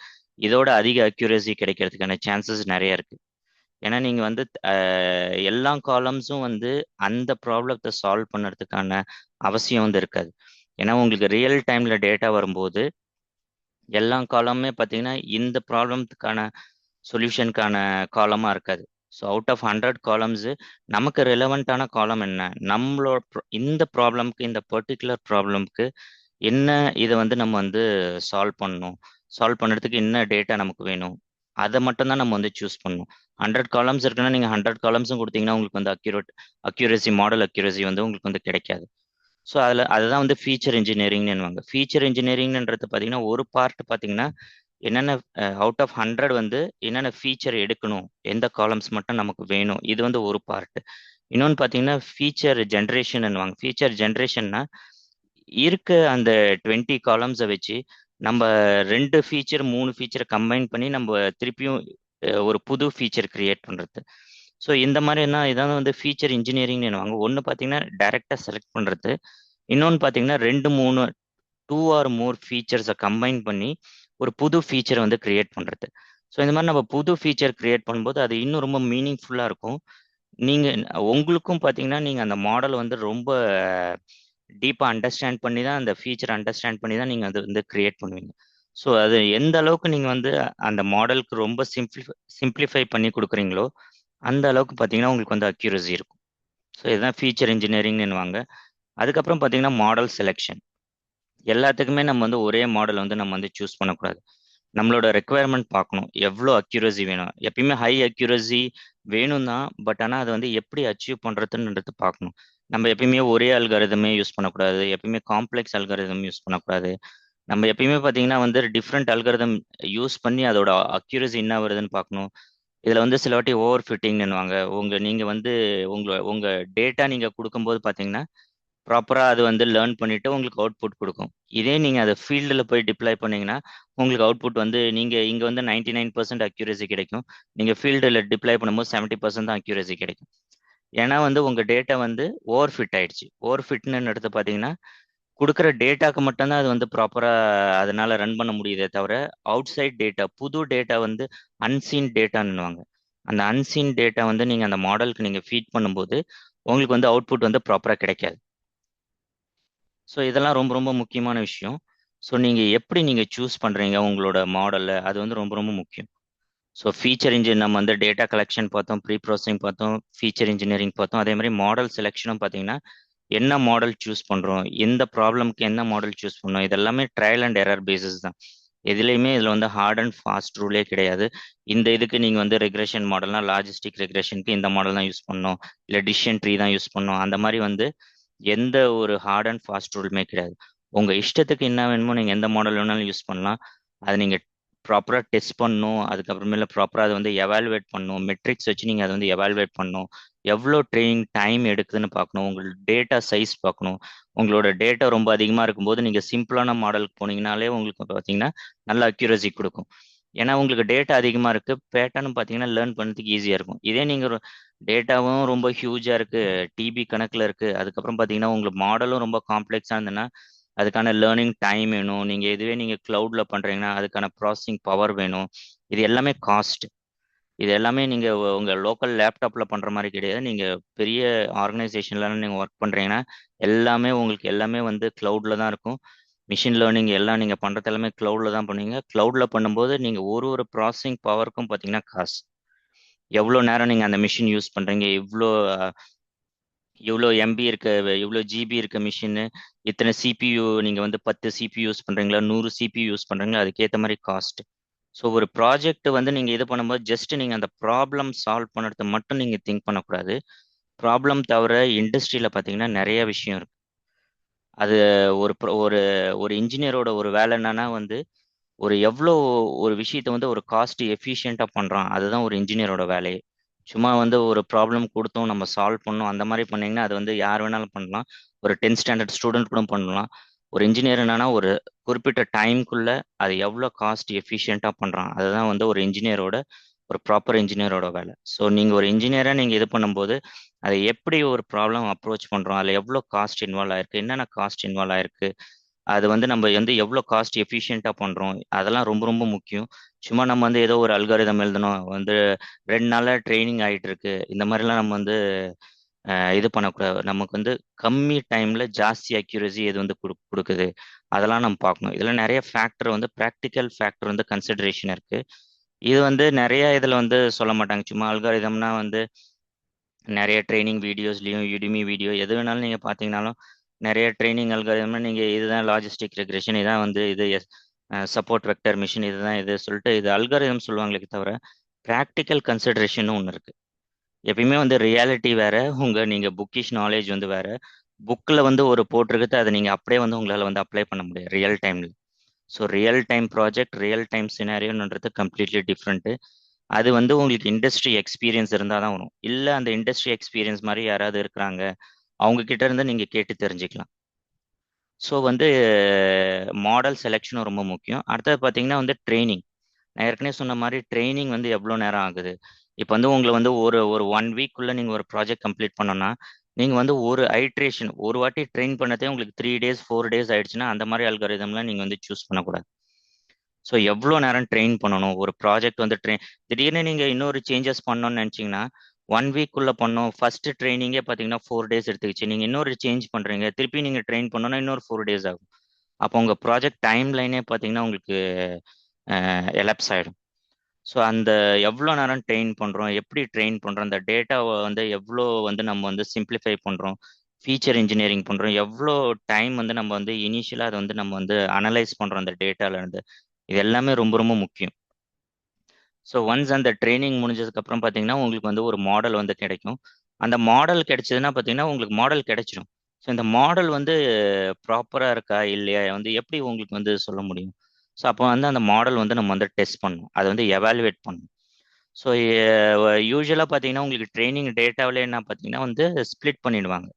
இதோட அதிக அக்யூரசி கிடைக்கிறதுக்கான சான்சஸ் நிறைய இருக்கு. ஏன்னா நீங்கள் வந்து எல்லா காலம்ஸும் வந்து அந்த ப்ராப்ளத்தை சால்வ் பண்ணுறதுக்கான அவசியம் வந்து இருக்காது. ஏன்னா உங்களுக்கு ரியல் டைமில் டேட்டா வரும்போது எல்லா காலமுமே பார்த்தீங்கன்னா இந்த ப்ராப்ளம்த்துக்கான சொல்யூஷனுக்கான காலமாக இருக்காது. ஸோ அவுட் ஆஃப் 100 காலம்ஸு நமக்கு ரெலவெண்ட்டான காலம் என்ன, நம்மளோட இந்த ப்ராப்ளம்க்கு, இந்த பர்டிகுலர் ப்ராப்ளம்க்கு என்ன, இதை வந்து நம்ம வந்து சால்வ் பண்ணணும், சால்வ் பண்ணுறதுக்கு என்ன டேட்டா நமக்கு வேணும், அதை மட்டும்தான் நம்ம வந்து சூஸ் பண்ணணும். 100 காலம்ஸ் இருக்குன்னா நீங்கள் 100 காலம்ஸும் கொடுத்தீங்கன்னா உங்களுக்கு வந்து அக்யூரசி, மாடல் அக்யூரசி வந்து உங்களுக்கு வந்து கிடைக்காது. ஸோ அதுதான் வந்து ஃபீச்சர் இன்ஜினியரிங்னு. ஃபீச்சர் இன்ஜினியரிங்ன்றது பார்த்தீங்கன்னா ஒரு பார்ட் பார்த்தீங்கன்னா என்னென்ன அவுட் ஆஃப் 100 வந்து என்னென்ன ஃபீச்சர் எடுக்கணும், எந்த காலம்ஸ் மட்டும் நமக்கு வேணும், இது வந்து ஒரு பார்ட். இன்னொன்று பார்த்தீங்கன்னா ஃபீச்சர் ஜென்ரேஷன்னுவாங்க. ஃபீச்சர் ஜென்ரேஷன்னா இருக்க அந்த 20 காலம்ஸை வச்சு நம்ம 2 ஃபீச்சர் 3 ஃபீச்சரை கம்பைன் பண்ணி நம்ம திருப்பியும் ஒரு புது ஃபீச்சர் கிரியேட் பண்ணுறது. ஸோ இந்த மாதிரினா இதான் வந்து ஃபீச்சர் இன்ஜினியரிங்னு. ஒன்று பார்த்தீங்கன்னா டைரெக்டாக செலக்ட் பண்ணுறது, இன்னொன்று பார்த்தீங்கன்னா 2 3 2 ஆர் மோர் ஃபீச்சர்ஸை கம்பைன் பண்ணி ஒரு புது ஃபீச்சரை வந்து கிரியேட் பண்ணுறது. ஸோ இந்த மாதிரி நம்ம புது ஃபீச்சர் கிரியேட் பண்ணும்போது அது இன்னும் ரொம்ப மீனிங்ஃபுல்லாக இருக்கும். நீங்கள் உங்களுக்கும் பார்த்தீங்கன்னா நீங்கள் அந்த மாடல் வந்து ரொம்ப டீப்பாக அண்டர்ஸ்டாண்ட் பண்ணி தான், அந்த ஃபீச்சர் அண்டர்ஸ்டாண்ட் பண்ணி தான் நீங்கள் அது வந்து கிரியேட் பண்ணுவீங்க. ஸோ அது எந்த அளவுக்கு நீங்கள் வந்து அந்த மாடலுக்கு ரொம்ப சிம்பிளிஃபை பண்ணி கொடுக்குறீங்களோ அந்த அளவுக்கு பார்த்தீங்கன்னா உங்களுக்கு வந்து அக்யூரசி இருக்கும். ஸோ இதுதான் ஃபீச்சர் இன்ஜினியரிங்னுவாங்க. அதுக்கப்புறம் பார்த்தீங்கன்னா மாடல் செலெக்ஷன். எல்லாத்துக்குமே நம்ம வந்து ஒரே மாடல் வந்து நம்ம வந்து சூஸ் பண்ணக்கூடாது. நம்மளோட ரெக்குவயர்மெண்ட் பார்க்கணும், எவ்வளோ அக்யூரசி வேணும். எப்பயுமே ஹை அக்யூரசி வேணும் தான், பட் ஆனால் அதை வந்து எப்படி அச்சீவ் பண்ணுறதுன்றது பார்க்கணும். நம்ம எப்பயுமே ஒரே அல்காரிதமே யூஸ் பண்ணக்கூடாது, எப்பயுமே காம்ப்ளெக்ஸ் அல்காரிதம் யூஸ் பண்ணக்கூடாது. நம்ம எப்பயுமே பார்த்தீங்கன்னா வந்து டிஃப்ரெண்ட் அல்காரிதம் யூஸ் பண்ணி அதோட அக்யூரசி என்ன வருதுன்னு பார்க்கணும். இதில் வந்து சில வாட்டி ஓவர் ஃபிட்டிங்னுவாங்க. நீங்கள் வந்து உங்கள் டேட்டா நீங்கள் கொடுக்கும்போது பார்த்தீங்கன்னா ப்ராப்பராக அது வந்து லேர்ன் பண்ணிட்டு உங்களுக்கு அவுட்புட் கொடுக்கும். இதே நீங்கள் அதை ஃபீல்டில் போய் டிப்ளாய் பண்ணீங்கன்னா உங்களுக்கு அவுட்புட் வந்து நீங்கள் இங்கே வந்து 99% அக்யூரசி கிடைக்கும், நீங்கள் ஃபீல்டில் டிப்ளாய் பண்ணும்போது 70% தான் அக்யூரசி கிடைக்கும். ஏன்னா வந்து உங்கள் டேட்டா வந்து ஓவர் ஃபிட் ஆயிடுச்சு. ஓவர் ஃபிட்னு எடுத்து பார்த்தீங்கன்னா கொடுக்குற டேட்டாக்கு மட்டும்தான் அது வந்து ப்ராப்பராக அதனால ரன் பண்ண முடியுதே தவிர அவுட் சைட் டேட்டா, புது டேட்டா வந்து அன்சீன் டேட்டான்னுவாங்க. அந்த அன்சீன் டேட்டா வந்து நீங்கள் அந்த மாடலுக்கு நீங்கள் ஃபீட் பண்ணும்போது உங்களுக்கு வந்து அவுட்புட் வந்து ப்ராப்பராக கிடைக்காது. ஸோ இதெல்லாம் ரொம்ப ரொம்ப முக்கியமான விஷயம். ஸோ நீங்கள் எப்படி நீங்கள் சூஸ் பண்ணுறீங்க உங்களோட மாடலை, அது வந்து ரொம்ப ரொம்ப முக்கியம். ஸோ ஃபீச்சர் இன்ஜின் நம்ம வந்து டேட்டா கலெக்ஷன் பார்த்தோம், ப்ரீ ப்ராசஸிங் பார்த்தோம், ஃபீச்சர் இன்ஜினியரிங் பார்த்தோம். அதே மாதிரி மாடல் செலெக்ஷனும் பார்த்தீங்கன்னா என்ன மாடல் சூஸ் பண்ணுறோம், எந்த ப்ராப்ளம்க்கு என்ன மாடல் சூஸ் பண்ணோம், இதெல்லாமே ட்ரையல் அண்ட் எரர் பேசிஸ் தான். எதுலேயுமே இதில் வந்து ஹார்ட் அண்ட் ஃபாஸ்ட் ரூலே கிடையாது. இந்த இதுக்கு நீங்கள் வந்து ரெக்ரெஷன் மாடல்னா லாஜிஸ்டிக் ரெக்ரெஷனுக்கு இந்த மாடல் தான் யூஸ் பண்ணணும், இல்லை டிசிஷன் ட்ரீ தான் யூஸ் பண்ணணும், அந்த மாதிரி வந்து எந்த ஒரு ஹார்ட் அண்ட் ஃபாஸ்ட் ரூலுமே கிடையாது. உங்கள் இஷ்டத்துக்கு என்ன வேணுமோ நீங்கள் எந்த மாடல் வேணாலும் யூஸ் பண்ணலாம். அதை நீங்கள் ப்ராப்பராக டெஸ்ட் பண்ணணும், அதுக்கப்புறமேல ப்ராப்பராக அதை வந்து எவாலுவேட் பண்ணணும், மெட்ரிக்ஸ் வச்சு நீங்கள் அதை வந்து எவாலுவேட் பண்ணணும், எவ்வளோ ட்ரைனிங் டைம் எடுக்குதுன்னு பார்க்கணும், உங்களோட டேட்டா சைஸ் பார்க்கணும். உங்களோட டேட்டா ரொம்ப அதிகமாக இருக்கும்போது நீங்கள் சிம்பிளான மாடலுக்கு போனீங்கனாலே உங்களுக்கு பார்த்தீங்கன்னா நல்ல அக்யூரசி கொடுக்கும். ஏன்னா உங்களுக்கு டேட்டா அதிகமாக இருக்குது, பேட்டர்னு பார்த்தீங்கன்னா லேர்ன் பண்ணுறதுக்கு ஈஸியாக இருக்கும். இதே நீங்கள் டேட்டாவும் ரொம்ப ஹியூஜாக இருக்குது, டிபி கணக்கில் இருக்குது, அதுக்கப்புறம் பார்த்தீங்கன்னா உங்களுக்கு மாடலும் ரொம்ப காம்ப்ளெக்ஸாக இருந்ததுன்னா அதுக்கான லேர்னிங் டைம் வேணும். இதுவே நீங்க கிளவுட்ல பண்றீங்கன்னா அதுக்கான ப்ராசஸிங் பவர் வேணும். இது எல்லாமே காஸ்ட். இது எல்லாமே நீங்க உங்க லோக்கல் லேப்டாப்ல பண்ற மாதிரி கிடையாது. நீங்க பெரிய ஆர்கனைசேஷன்ல நீங்க ஒர்க் பண்றீங்கன்னா எல்லாமே உங்களுக்கு எல்லாமே வந்து கிளவுட்ல தான் இருக்கும். மிஷின் லேர்னிங் எல்லாம் நீங்க பண்றது எல்லாமே கிளவுட்ல தான் பண்ணுவீங்க. கிளவுட்ல பண்ணும்போது நீங்க ஒரு ப்ராசஸிங் பவருக்கும் பார்த்தீங்கன்னா காசு. எவ்வளோ நேரம் நீங்க அந்த மிஷின் யூஸ் பண்றீங்க, இவ்வளோ எம்பி இருக்க, இவ்வளோ ஜிபி இருக்க மிஷின், இத்தனை சிபியூ நீங்க வந்து 10 சிபியூ யூஸ் பண்றீங்களா, 100 சிபியூ யூஸ் பண்றீங்களா, அதுக்கேற்ற மாதிரி காஸ்ட். ஸோ ஒரு ப்ராஜெக்ட் வந்து நீங்க இது பண்ணும்போது ஜஸ்ட் நீங்க அந்த ப்ராப்ளம் சால்வ் பண்ணுறது மட்டும் நீங்க திங்க் பண்ணக்கூடாது. ப்ராப்ளம் தவிர இண்டஸ்ட்ரியில பார்த்தீங்கன்னா நிறைய விஷயம் இருக்கு. அது ஒரு ஒரு ஒரு இன்ஜினியரோட ஒரு வேலை என்னன்னா வந்து எவ்வளோ ஒரு விஷயத்த வந்து ஒரு காஸ்ட் எஃபிஷியண்டா பண்றான், அதுதான் ஒரு இன்ஜினியரோட வேலையே. சும்மா வந்து ஒரு ப்ராப்ளம் கொடுத்தோம் நம்ம சால்வ் பண்ணோம் அந்த மாதிரி பண்ணீங்கன்னா அது வந்து யார் வேணாலும் பண்ணலாம். ஒரு 10th ஸ்டாண்டர்ட் ஸ்டூடெண்ட் கூட பண்ணலாம். ஒரு இன்ஜினியர் என்னன்னா ஒரு குறிப்பிட்ட டைம்குள்ள அது எவ்வளோ காஸ்ட் எஃபிஷியண்டா பண்றான், அதுதான் வந்து ஒரு இன்ஜினியரோட ஒரு ப்ராப்பர் இன்ஜினியரோட வேலை. ஸோ நீங்க ஒரு இன்ஜினியரா நீங்க இது பண்ணும்போது அதை எப்படி ஒரு ப்ராப்ளம் அப்ரோச் பண்றோம், அதில் எவ்வளோ காஸ்ட் இன்வால்வ் ஆயிருக்கு, என்னென்ன காஸ்ட் இன்வால்வ் ஆயிருக்கு, அது வந்து நம்ம வந்து எவ்வளோ காஸ்ட் எஃபிஷியண்டா பண்றோம், அதெல்லாம் ரொம்ப ரொம்ப முக்கியம். சும்மா நம்ம வந்து ஏதோ ஒரு அல்காரிதம் எழுதணும் வந்து 2 நாளா ட்ரைனிங் ஆயிட்டு இருக்கு இந்த மாதிரிலாம் நம்ம வந்து இது பண்ணக்கூடாது. நமக்கு வந்து கம்மி டைம்ல ஜாஸ்தி அக்யூரசி எது வந்து கொடுக்குது, அதெல்லாம் நம்ம பார்க்கணும். இதுல நிறைய ஃபேக்டர் வந்து ப்ராக்டிக்கல் ஃபேக்டர் வந்து கன்சிடரேஷன் இருக்கு. இது வந்து நிறைய இதுல வந்து சொல்ல மாட்டாங்க. சும்மா அல்காரிதம்னா வந்து நிறைய ட்ரைனிங் வீடியோஸ்லயும் யுடிமி வீடியோ எது வேணாலும் நீங்க பாத்தீங்கன்னாலும் நிறைய ட்ரைனிங் அல்காரிதம்னா நீங்க இதுதான் லாஜிஸ்டிக் ரெக்ரெஷன், இதான் வந்து இது சப்போர்ட் வெக்டர் மிஷின், இதுதான் இது சொல்லிட்டு இது அல்காரிதம் சொல்லுவாங்களே தவிர ப்ராக்டிக்கல் கன்சிடரேஷன் ஒன்று இருக்கு. எப்பயுமே வந்து ரியாலிட்டி வேற, நீங்க புக்கிஷ் நாலேஜ் வந்து வேற. புக்கில் வந்து ஒரு போட்டிருக்குது, அதை நீங்க அப்படியே வந்து உங்களால வந்து அப்ளை பண்ண முடியாது ரியல் டைம்ல. So real time project, real time சினாரியோன்றது கம்ப்ளீட்லி டிஃப்ரெண்ட்டு. அது வந்து உங்களுக்கு இண்டஸ்ட்ரி எக்ஸ்பீரியன்ஸ் இருந்தால் தான் வரும். இல்லை அந்த இண்டஸ்ட்ரி எக்ஸ்பீரியன்ஸ் மாதிரி யாராவது இருக்கிறாங்க, அவங்க கிட்ட இருந்து நீங்க கேட்டு தெரிஞ்சுக்கலாம். ஸோ வந்து மாடல் செலெக்ஷனும் ரொம்ப முக்கியம். அடுத்தது பார்த்தீங்கன்னா வந்து ட்ரைனிங். நான் ஏற்கனவே சொன்ன மாதிரி ட்ரைனிங் வந்து எவ்வளோ நேரம் ஆகுது. இப்போ வந்து உங்களை வந்து ஒரு ஒரு 1 வீக்குள்ள நீங்கள் ஒரு ப்ராஜெக்ட் கம்ப்ளீட் பண்ணோன்னா நீங்கள் வந்து ஒரு ஐட்ரேஷன் ஒரு வாட்டி ட்ரெயின் பண்ணதே உங்களுக்கு 3 days 4 days ஆயிடுச்சுன்னா அந்த மாதிரி அல்காரிதம்லாம் நீங்கள் வந்து சூஸ் பண்ணக்கூடாது. ஸோ எவ்வளோ நேரம் ட்ரெயின் பண்ணணும் ஒரு ப்ராஜெக்ட் வந்து திடீர்னு நீங்கள் இன்னொரு சேஞ்சஸ் பண்ணணும்னு நினச்சிங்கன்னா 1 வீக்குள்ள பண்ணோம். ஃபர்ஸ்ட் ட்ரைனிங்கே பார்த்தீங்கன்னா 4 days எடுத்துக்கிச்சு. நீங்கள் இன்னொரு சேஞ்ச் பண்ணுறீங்க, திருப்பி நீங்கள் ட்ரெயின் பண்ணோன்னா இன்னொரு 4 days ஆகும். அப்போ உங்கள் ப்ராஜெக்ட் டைம் லைனே பார்த்தீங்கன்னா உங்களுக்கு எலப்ஸ் ஆகிடும். ஸோ அந்த எவ்வளோ நேரம் ட்ரெயின் பண்ணுறோம், எப்படி ட்ரெயின் பண்ணுறோம், அந்த டேட்டாவை வந்து எவ்வளோ வந்து நம்ம வந்து சிம்பிளிஃபை பண்ணுறோம், ஃபீச்சர் இன்ஜினியரிங் பண்ணுறோம், எவ்வளோ டைம் வந்து நம்ம வந்து இனிஷியலாக அதை வந்து நம்ம வந்து அனலைஸ் பண்ணுறோம் அந்த டேட்டாலேருந்து, இது எல்லாமே ரொம்ப ரொம்ப முக்கியம். ஸோ ஒன்ஸ் அந்த ட்ரைனிங் முடிஞ்சதுக்கப்புறம் பார்த்தீங்கன்னா உங்களுக்கு வந்து ஒரு மாடல் வந்து கிடைக்கும். அந்த மாடல் கிடைச்சதுன்னா பார்த்தீங்கன்னா உங்களுக்கு மாடல் கிடைச்சிடும். ஸோ இந்த மாடல் வந்து ப்ராப்பராக இருக்கா இல்லையா வந்து எப்படி உங்களுக்கு வந்து சொல்ல முடியும். ஸோ அப்போ வந்து அந்த மாடல் வந்து நம்ம வந்து டெஸ்ட் பண்ணணும், அதை வந்து எவாலுவேட் பண்ணணும். ஸோ யூஸ்வலாக பார்த்தீங்கன்னா உங்களுக்கு ட்ரைனிங் டேட்டாவிலே என்ன பார்த்தீங்கன்னா வந்து ஸ்ப்ளிட் பண்ணிடுவாங்க.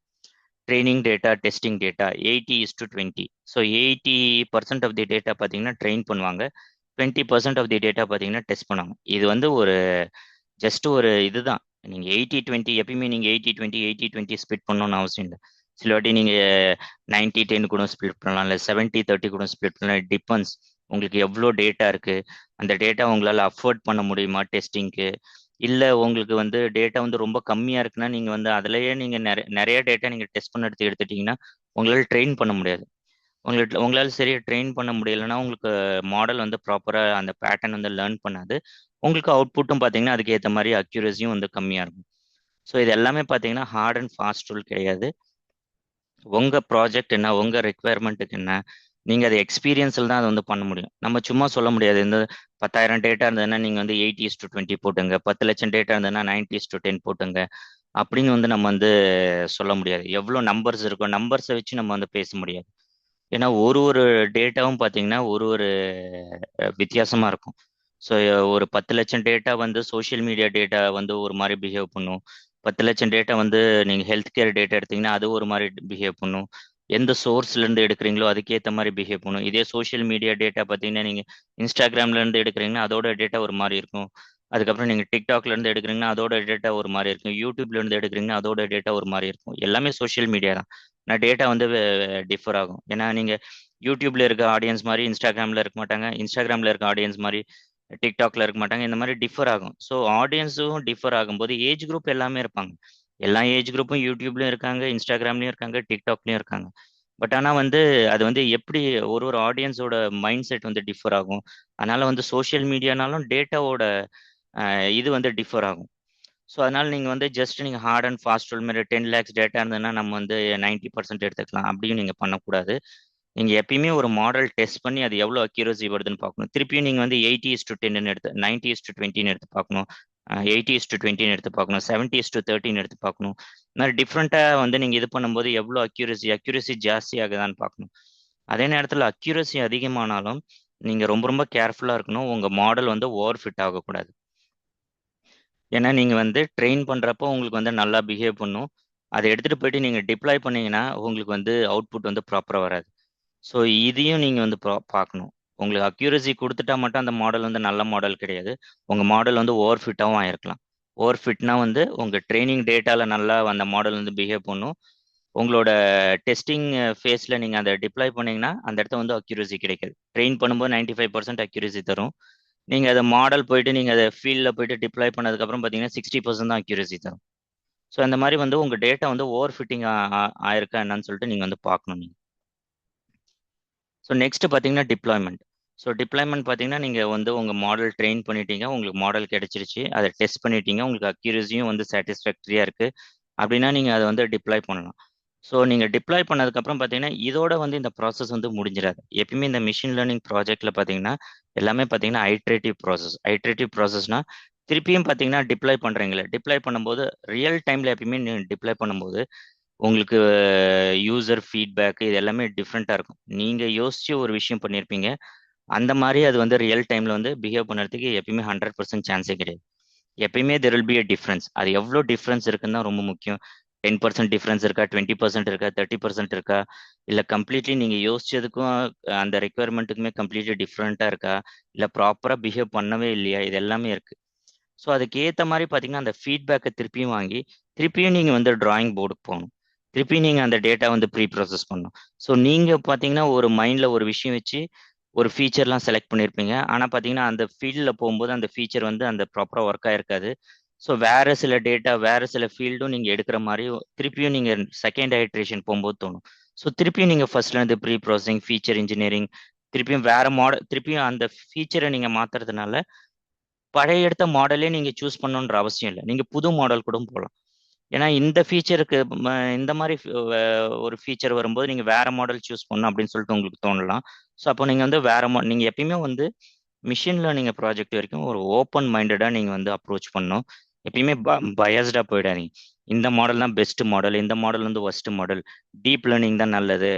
Training data, testing data 80:20. So 80% of the data பார்த்தீங்கன்னா ட்ரெயின் பண்ணுவாங்க, 20% ஆஃப் தி டேட்டா பார்த்தீங்கன்னா டெஸ்ட் பண்ணுவாங்க. இது வந்து ஒரு ஜஸ்ட் ஒரு இதுதான். நீங்கள் 80:20 எப்பயுமே நீங்கள் 80:20 80:20 ஸ்ப்ளிட் பண்ணணும்னு அவசியம் இல்லை. சில வாட்டி நீங்கள் 90:10 கூட ஸ்ப்ளிட் பண்ணலாம், இல்லை 70:30 கூட ஸ்ப்ளிட் பண்ணலாம். இட் டிபெண்ட்ஸ் உங்களுக்கு எவ்வளோ டேட்டா இருக்கு, அந்த டேட்டா உங்களால் அஃபோர்ட் பண்ண முடியுமா டெஸ்டிங்க்கு. இல்லை உங்களுக்கு வந்து டேட்டா வந்து ரொம்ப கம்மியாக இருக்குன்னா நீங்கள் வந்து அதுலேயே நீங்கள் நிறைய டேட்டா நீங்கள் டெஸ்ட் பண்ண எடுத்துக்கிட்டிங்கன்னா உங்களால் ட்ரெயின் பண்ண முடியாது. உங்களால் சரியாக ட்ரெயின் பண்ண முடியலைன்னா உங்களுக்கு மாடல் வந்து ப்ராப்பராக அந்த பேட்டர்ன் வந்து லேர்ன் பண்ணாது. உங்களுக்கு அவுட்புட்டும் பார்த்தீங்கன்னா அதுக்கு ஏற்ற மாதிரி அக்யூரஸியும் வந்து கம்மியாக இருக்கும். ஸோ இது எல்லாமே பார்த்தீங்கன்னா ஹார்ட் அண்ட் ஃபாஸ்ட் ரூல் கிடையாது. உங்க ப்ராஜெக்ட் என்ன, உங்க ரெக்குவயர்மெண்ட்டுக்கு என்ன, நீங்க அதை எக்ஸ்பீரியன்ஸில் தான் அதை வந்து பண்ண முடியும். நம்ம சும்மா சொல்ல முடியாது. இந்த 10,000 டேட்டா இருந்ததுன்னா நீங்க வந்து 80:20 போட்டுங்க, 10 லட்சம் டேட்டா இருந்ததுன்னா 90:10 போட்டுங்க அப்படின்னு வந்து நம்ம வந்து சொல்ல முடியாது. எவ்வளோ நம்பர்ஸ் இருக்கும், நம்பர்ஸை வச்சு நம்ம வந்து பேச முடியாது. ஏன்னா ஒரு ஒரு டேட்டாவும் பார்த்தீங்கன்னா ஒரு ஒரு வித்தியாசமா இருக்கும். ஸோ ஒரு 10 லட்சம் டேட்டா வந்து சோஷியல் மீடியா டேட்டா வந்து ஒரு மாதிரி பிஹேவ் பண்ணும். 10 லட்சம் டேட்டா வந்து நீங்கள் ஹெல்த் கேர் டேட்டா எடுத்தீங்கன்னா அது ஒரு மாதிரி பிஹேவ் பண்ணும். எந்த சோர்ஸ்லேருந்து எடுக்கிறீங்களோ அதுக்கேற்ற மாதிரி பிஹேவ் பண்ணும். இதே சோஷியல் மீடியா டேட்டா பார்த்தீங்கன்னா நீங்கள் இன்ஸ்டாகிராம்லேருந்து எடுக்கிறீங்கன்னா அதோட டேட்டா ஒரு மாதிரி இருக்கும். அதுக்கப்புறம் நீங்கள் டிக்டாக்லேருந்து எடுக்கிறீங்கன்னா அதோட டேட்டா ஒரு மாதிரி இருக்கும். யூடியூப்லேருந்து எடுக்கிறீங்கன்னா அதோட டேட்டா ஒரு மாதிரி இருக்கும். எல்லாமே சோஷியல் மீடியா தான். நான் டேட்டா வந்து டிஃபர் ஆகும். ஏன்னா நீங்கள் யூடியூப்ல இருக்க ஆடியன்ஸ் மாதிரி இன்ஸ்டாகிராமில் இருக்க மாட்டாங்க, இன்ஸ்டாகிராமில் இருக்க ஆடியன்ஸ் மாதிரி டிக்டாக்ல இருக்க மாட்டாங்க. இந்த மாதிரி டிஃபர் ஆகும். ஸோ ஆடியன்ஸும் டிஃபர் ஆகும்போது ஏஜ் குரூப் எல்லாமே இருப்பாங்க. எல்லா ஏஜ் குரூப்பும் யூடியூப்லயும் இருக்காங்க, இன்ஸ்டாகிராம்லயும் இருக்காங்க, டிக்டாக்லயும் இருக்காங்க. பட் ஆனால் வந்து அது வந்து எப்படி ஒரு ஒரு ஆடியன்ஸோட மைண்ட் செட் வந்து டிஃபர் ஆகும். அதனால வந்து சோஷியல் மீடியானாலும் டேட்டாவோட இது வந்து டிஃபர் ஆகும். ஸோ அதனால நீங்கள் வந்து ஜஸ்ட் நீங்கள் ஹார்ட் அண்ட் ஃபாஸ்ட் ரூல் மாதிரி 10 lakhs டேட்டா இருந்ததுன்னா நம்ம வந்து 90% எடுத்துக்கலாம் அப்படியும் நீங்கள் பண்ணக்கூடாது. நீங்கள் எப்பயுமே ஒரு மாடல் டெஸ்ட் பண்ணி அது எவ்வளோ அக்யூரசி வருதுன்னு பார்க்கணும். திருப்பியும் நீங்கள் வந்து 80:10 எடுத்து 90:20 எடுத்து பார்க்கணும், 80:20 எடுத்து பார்க்கணும், 70:13 எடுத்து பார்க்கணும். இந்த மாதிரி டிஃப்ரெண்ட்டாக வந்து நீங்கள் இது பண்ணும்போது எவ்வளோ அக்யூரசி ஜாஸ்தி ஆகுதான்னு பார்க்கணும். அதே நேரத்தில் அக்யூரசி அதிகமானாலும் நீங்கள் ரொம்ப ரொம்ப கேர்ஃபுல்லாக இருக்கணும். உங்கள் மாடல் வந்து ஓவர் ஃபிட் ஆகக்கூடாது. ஏன்னா நீங்கள் வந்து ட்ரெயின் பண்ணுறப்போ உங்களுக்கு வந்து நல்லா பிஹேவ் பண்ணும். அதை எடுத்துகிட்டு போயிட்டு நீங்கள் டிப்ளாய் பண்ணீங்கன்னா உங்களுக்கு வந்து அவுட்புட் வந்து ப்ராப்பராக வராது. ஸோ இதையும் நீங்கள் வந்து பார்க்கணும். உங்களுக்கு அக்யூரசி கொடுத்துட்டா மட்டும் அந்த மாடல் வந்து நல்ல மாடல் கிடையாது. உங்கள் மாடல் வந்து ஓவர் ஃபிட்டாகவும் ஆயிருக்கலாம். ஓவர் ஃபிட்னா வந்து உங்கள் ட்ரைனிங் டேட்டாவில் நல்லா அந்த மாடல் வந்து பிஹேவ் பண்ணும். உங்களோட டெஸ்டிங் ஃபேஸில் நீங்கள் அதை டிப்ளாய் பண்ணீங்கன்னா அந்த இடத்த வந்து அக்யூரசி கிடைக்காது. ட்ரெயின் பண்ணும்போது 95% அக்யூரசி தரும். நீங்கள் அதை மாடல் போயிட்டு நீங்கள் அதை ஃபீல்டில் போயிட்டு டிப்ளாய் பண்ணதுக்கப்புறம் பார்த்தீங்கன்னா 60% தான் அக்யூரசி தரும். ஸோ அந்த மாதிரி வந்து உங்கள் டேட்டா வந்து ஓவர் ஃபிட்டிங் ஆயிருக்கா என்னன்னு சொல்லிட்டு நீங்கள் வந்து பார்க்கணும் நீங்கள். ஸோ நெக்ஸ்ட் பார்த்தீங்கன்னா டிப்ளாய்மெண்ட். ஸோ டிப்ளாய்மெண்ட் பார்த்தீங்கன்னா நீங்கள் வந்து உங்கள் மாடல் ட்ரெயின் பண்ணிட்டீங்க, உங்களுக்கு மாடல் கிடைச்சிருச்சு, அதை டெஸ்ட் பண்ணிட்டீங்க, உங்களுக்கு அக்யூரஸியும் வந்து சாட்டிஸ்ஃபேக்டரியாக இருக்குது அப்படின்னா நீங்கள் அதை வந்து டிப்ளாய் பண்ணலாம். ஸோ நீங்கள் டிப்ளாய் பண்ணதுக்கப்புறம் பார்த்தீங்கன்னா இதோட வந்து இந்த ப்ராசஸ் வந்து முடிஞ்சிடாது. எப்பயுமே இந்த மிஷின் லேர்னிங் ப்ராஜெக்டில் பார்த்தீங்கன்னா எல்லாமே பார்த்தீங்கன்னா ஐட்ரேட்டிவ் ப்ராசஸ்னா திருப்பியும் பார்த்தீங்கன்னா டிப்ளாய் பண்ணுறீங்களே, டிப்ளாய் பண்ணும்போது ரியல் டைமில் எப்பயுமே நீங்கள் டிப்ளாய் பண்ணும்போது உங்களுக்கு யூசர் ஃபீட்பேக் இது எல்லாமே டிஃப்ரெண்ட்டாக இருக்கும். நீங்கள் யோசிச்சு ஒரு விஷயம் பண்ணியிருப்பீங்க, அந்த மாதிரி அது வந்து ரியல் டைமில் வந்து பிஹேவ் பண்ணுறதுக்கு எப்பயுமே 100% சான்ஸே கிடையாது. எப்பயுமே there will be a difference. அது எவ்வளோ டிஃப்ரென்ஸ் இருக்குன்னு தான் ரொம்ப முக்கியம். 10% டிஃப்ரென்ஸ் இருக்கா, 20% இருக்கா, 30% இருக்கா, இல்லை கம்ப்ளீட்லி நீங்கள் யோசிச்சதுக்கும் அந்த ரெக்குயர்மெண்ட்டுக்குமே கம்ப்ளீட்லி டிஃப்ரெண்ட்டாக இருக்கா, இல்லை ப்ராப்பராக பிஹேவ் பண்ணவே இல்லையா, இது எல்லாமே இருக்குது. ஸோ அதுக்கு ஏற்ற மாதிரி பார்த்தீங்கன்னா அந்த ஃபீட்பேக்கை திருப்பியும் வாங்கி திருப்பியும் நீங்கள் வந்து டிராயிங் போர்டுக்கு போகணும். திருப்பியும் நீங்கள் அந்த டேட்டா வந்து ப்ரீ ப்ராசஸ் பண்ணணும். ஸோ நீங்கள் பார்த்தீங்கன்னா ஒரு மைண்டில் ஒரு விஷயம் வச்சு ஒரு ஃபீச்சர்லாம் செலக்ட் பண்ணியிருப்பீங்க. ஆனால் பார்த்தீங்கன்னா அந்த ஃபீல்டில் போகும்போது அந்த ஃபீச்சர் வந்து அந்த ப்ராப்பராக ஒர்க் ஆயிருக்காது. ஸோ வேறு சில டேட்டா வேறு சில ஃபீல்டும் நீங்கள் எடுக்கிற மாதிரி திருப்பியும் நீங்கள் செகண்ட் ஐட்ரேஷன் போகும்போது தோணும். ஸோ திருப்பியும் நீங்கள் ஃபர்ஸ்ட்லேருந்து ப்ரீ ப்ராசஸிங், ஃபீச்சர் இன்ஜினியரிங், திருப்பியும் வேறு மாடல், திருப்பியும் அந்த ஃபீச்சரை நீங்கள் மாற்றுறதுனால பழைய எடுத்த மாடலே நீங்கள் சூஸ் பண்ணணுன்ற அவசியம் இல்லை. நீங்கள் புது மாடல் கூட போகலாம். ஏன்னா இந்த ஃபீச்சருக்கு இந்த மாதிரி ஒரு ஃபீச்சர் வரும்போது நீங்கள் வேற மாடல் சூஸ் பண்ணணும் அப்படின்னு சொல்லிட்டு உங்களுக்கு தோணலாம். ஸோ அப்போ நீங்கள் வந்து வேற நீங்கள் எப்பயுமே வந்து மிஷின் லேர்னிங் ப்ராஜெக்ட் வரைக்கும் ஒரு ஓப்பன் மைண்டடாக நீங்கள் வந்து அப்ரோச் பண்ணணும். எப்பயுமே பயஸ்டாக போயிடாதீங்க. இந்த மாடல் தான் பெஸ்ட் மாடல், இந்த மாடல் வந்து ஒஸ்ட் மாடல், டீப் லேர்னிங் தான் நல்லது,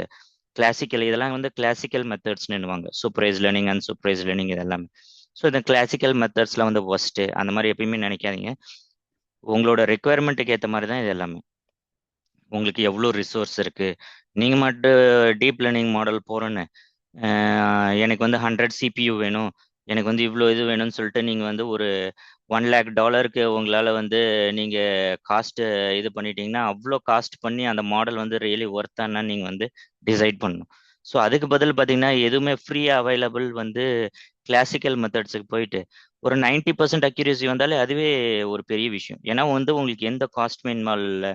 கிளாசிக்கல் இதெல்லாம் வந்து கிளாசிக்கல் மெத்தட்ஸ்னுவாங்க. Supervised learning and supervised learning இதெல்லாமே. ஸோ இந்த கிளாசிக்கல் மெத்தட்ஸ்லாம் வந்து ஒஸ்ட்டு அந்த மாதிரி எப்பயுமே நினைக்காதீங்க. உங்களோட ரெக்குயர்மெண்ட்டுக்கு ஏற்ற மாதிரி தான் இது எல்லாமே. உங்களுக்கு எவ்வளோ ரிசோர்ஸ் இருக்குது, நீங்கள் மட்டும் டீப் லேர்னிங் மாடல் போகிறோன்னு எனக்கு வந்து 100 CPU வேணும், எனக்கு வந்து இவ்வளோ இது வேணும்னு சொல்லிட்டு நீங்கள் வந்து ஒரு $1 lakh உங்களால் வந்து நீங்கள் காஸ்ட்டு இது பண்ணிட்டீங்கன்னா அவ்வளோ காஸ்ட் பண்ணி அந்த மாடல் வந்து ரியலி ஒர்த்தானா நீங்கள் வந்து டிசைட் பண்ணணும். ஸோ அதுக்கு பதில் பார்த்தீங்கன்னா எதுவுமே ஃப்ரீயாக அவைலபிள் வந்து கிளாசிக்கல் மெத்தட்ஸுக்கு போயிட்டு ஒரு 90% அக்யூரேசி வந்தாலே அதுவே ஒரு பெரிய விஷயம். ஏன்னா வந்து உங்களுக்கு எந்த காஸ்ட்டுமே இன்வால்வ் இல்லை,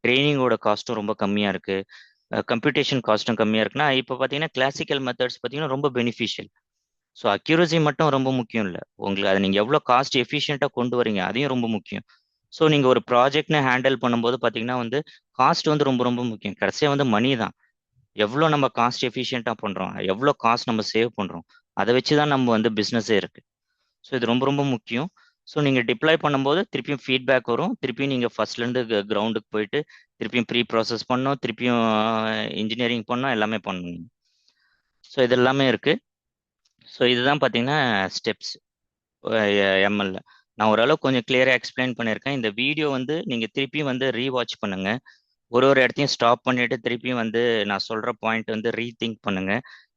ட்ரைனிங்கோட காஸ்ட்டும் ரொம்ப கம்மியாக இருக்குது, கம்ப்யூட்டேஷன் காஸ்ட்டும் கம்மியாக இருக்குன்னா இப்போ பார்த்தீங்கன்னா கிளாசிக்கல் மெத்தட்ஸ் பார்த்தீங்கன்னா ரொம்ப பெனிஃபிஷியல். ஸோ அக்யூரசி மட்டும் ரொம்ப முக்கியம் இல்லை, உங்களுக்கு அதை நீங்கள் எவ்வளோ காஸ்ட் எஃபிஷியண்ட்டாக கொண்டு வரீங்க அதையும் ரொம்ப முக்கியம். ஸோ நீங்கள் ஒரு ப்ராஜெக்ட்னு ஹேண்டில் பண்ணும்போது பார்த்தீங்கன்னா வந்து காஸ்ட் வந்து ரொம்ப ரொம்ப முக்கியம். கடைசியாக வந்து மணி தான். எவ்வளோ நம்ம காஸ்ட் எஃபிஷியண்ட்டாக பண்ணுறோம், எவ்வளோ காஸ்ட் நம்ம சேவ் பண்ணுறோம், அதை வச்சு தான் நம்ம வந்து பிஸ்னஸே இருக்குது. ஸோ இது ரொம்ப ரொம்ப முக்கியம். ஸோ நீங்கள் டிப்ளாய் பண்ணும்போது திருப்பியும் ஃபீட்பேக் வரும், திருப்பியும் நீங்கள் ஃபர்ஸ்ட்லேருந்து கிரவுண்டுக்கு போயிட்டு திருப்பியும் ப்ரீ ப்ராசஸ் பண்ணணும், திருப்பியும் இன்ஜினியரிங் பண்ணணும், எல்லாமே பண்ணணும். ஸோ இது எல்லாமே இருக்குது. ஸோ இதுதான் பார்த்தீங்கன்னா ஸ்டெப்ஸ் எம்எல்ல. நான் ஓரளவுக்கு கொஞ்சம் கிளியராக எக்ஸ்பிளைன் பண்ணியிருக்கேன். இந்த வீடியோ வந்து நீங்கள் திருப்பியும் வந்து ரீவாட்ச் பண்ணுங்க, ஒரு ஒரு இடத்தையும் ஸ்டாப் பண்ணிட்டு திருப்பியும் வந்து நான் சொல்கிற பாயிண்ட் வந்து ரீதிங்க் பண்ணுங்க.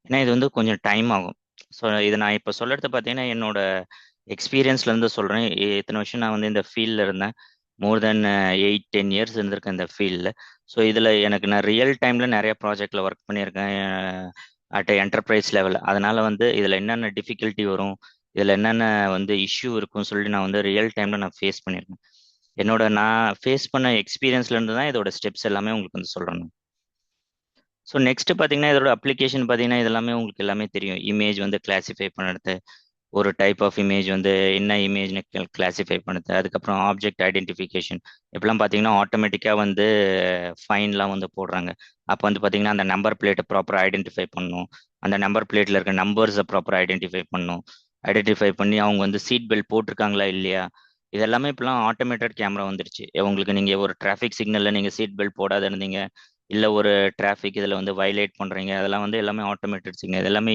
ஏன்னா இது வந்து கொஞ்சம் டைம் ஆகும். ஸோ இது நான் இப்போ சொல்கிறது பார்த்தீங்கன்னா என்னோட எக்ஸ்பீரியன்ஸ்லேருந்து சொல்கிறேன். இத்தனை வருஷம் நான் வந்து இந்த ஃபீல்டில் இருந்தேன். மோர் தென் 8-10 இயர்ஸ் இருந்திருக்கேன் இந்த ஃபீல்டில். ஸோ இதில் எனக்கு நான் ரியல் டைமில் நிறைய ப்ராஜெக்டில் ஒர்க் பண்ணியிருக்கேன் அட் என்டர்பிரைஸ் லெவல். அதனால் வந்து இதில் என்னென்ன டிஃபிகல்ட்டி வரும், இதில் என்னென்ன வந்து இஷ்யூ இருக்கும்னு சொல்லிட்டு நான் வந்து ரியல் டைமில் நான் ஃபேஸ் பண்ணியிருக்கேன். நான் ஃபேஸ் பண்ண எக்ஸ்பீரியன்ஸ்லேருந்து தான் இதோட ஸ்டெப்ஸ் எல்லாமே உங்களுக்கு வந்து சொல்கிறேன். ஸோ நெக்ஸ்ட் பார்த்தீங்கன்னா இதோட அப்ளிகேஷன் பார்த்தீங்கன்னா இது எல்லாமே உங்களுக்கு எல்லாமே தெரியும். இமேஜ் வந்து கிளாசிஃபை பண்ணுறது, ஒரு டைப் ஆஃப் இமேஜ் வந்து என்ன இமேஜ்னு கிளாசிஃபை பண்ணுது. அதுக்கப்புறம் ஆப்ஜெக்ட் ஐடென்டிஃபிகேஷன். இப்பெல்லாம் பார்த்தீங்கன்னா ஆட்டோமேட்டிக்காக வந்து ஃபைன்லாம் வந்து போடுறாங்க. அப்போ வந்து பார்த்தீங்கன்னா அந்த நம்பர் பிளேட்டை ப்ராப்பராக ஐடென்டிஃபை பண்ணணும். அந்த நம்பர் பிளேட்டில் இருக்க நம்பர்ஸை ப்ராப்பராக ஐடென்டிஃபை பண்ணணும். ஐடென்டிஃபை பண்ணி அவங்க வந்து சீட் பெல்ட் போட்டிருக்காங்களா இல்லையா, இதெல்லாமே இப்பெல்லாம் ஆட்டோமேட்டட் கேமரா வந்துருச்சு. உங்களுக்கு நீங்கள் ஒரு டிராஃபிக் சிக்னலில் நீங்கள் சீட் பெல்ட் போடாத இருந்தீங்க, இல்லை ஒரு டிராஃபிக் இதில் வந்து வயலேட் பண்ணுறீங்க, அதெல்லாம் வந்து எல்லாமே ஆட்டோமேட்டட் சிக்னல். இதெல்லாமே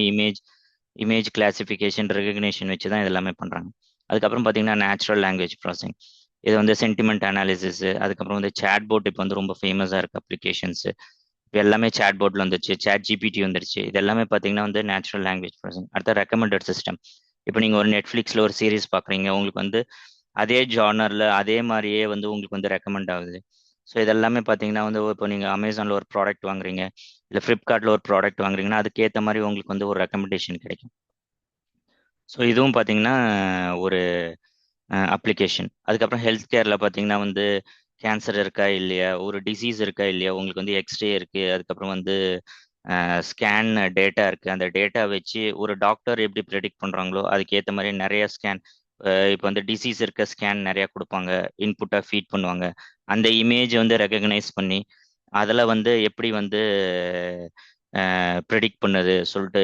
இமேஜ் கிளாசிஃபிகேஷன் ரெகக்னேஷன் வச்சு தான் இது எல்லாமே பண்ணுறாங்க. அதுக்கப்புறம் பார்த்தீங்கன்னா நேச்சுரல் லாங்குவேஜ் ப்ராசஸிங். இது வந்து சென்டிமெண்ட் அனாலிசிஸ். அதுக்கப்புறம் வந்து சேட் போட் இப்போ வந்து ரொம்ப ஃபேமஸாக இருக்குது அப்ளிகேஷன்ஸ். இப்போ எல்லாமே சேட் போட்டில் வந்துருச்சு, சேட் ஜிபிடி வந்துருச்சு. இது எல்லாமே பார்த்தீங்கன்னா வந்து நேச்சுரல் லாங்குவேஜ் ப்ராசஸிங். அடுத்த ரெக்கமெண்டட் சிஸ்டம். இப்போ நீங்கள் ஒரு நெட்ஃப்ளிக்ஸில் ஒரு சீரிஸ் பார்க்குறீங்க, உங்களுக்கு வந்து அதே ஜானரில் அதே மாதிரியே வந்து உங்களுக்கு வந்து ரெக்கமெண்ட் ஆகுது. ஸோ இதெல்லாமே பார்த்தீங்கன்னா வந்து இப்போ நீங்கள் அமேசானில் ஒரு ப்ராடக்ட் வாங்குறீங்க, இல்லை ஃப்ளிப்கார்ட்டில் ஒரு ப்ராடக்ட் வாங்குறீங்கன்னா அதுக்கேற்ற மாதிரி உங்களுக்கு வந்து ஒரு ரெக்கமெண்டேஷன் கிடைக்கும். ஸோ இதுவும் பார்த்தீங்கன்னா ஒரு அப்ளிகேஷன். அதுக்கப்புறம் ஹெல்த் கேரில் பார்த்தீங்கன்னா வந்து கேன்சர் இருக்கா இல்லையா, ஒரு டிசீஸ் இருக்கா இல்லையா, உங்களுக்கு வந்து எக்ஸ்ரே இருக்குது, அதுக்கப்புறம் வந்து ஸ்கேன் டேட்டா இருக்குது. அந்த டேட்டா வச்சு ஒரு டாக்டர் எப்படி ப்ரெடிக்ட் பண்ணுறாங்களோ அதுக்கேற்ற மாதிரி நிறைய ஸ்கேன். இப்போ வந்து டிசீஸ் இருக்க ஸ்கேன் நிறையா கொடுப்பாங்க, இன்புட்டாக ஃபீட் பண்ணுவாங்க. அந்த இமேஜ் வந்து ரெகக்னைஸ் பண்ணி அதில் வந்து எப்படி வந்து ப்ரெடிக்ட் பண்ணுது சொல்லிட்டு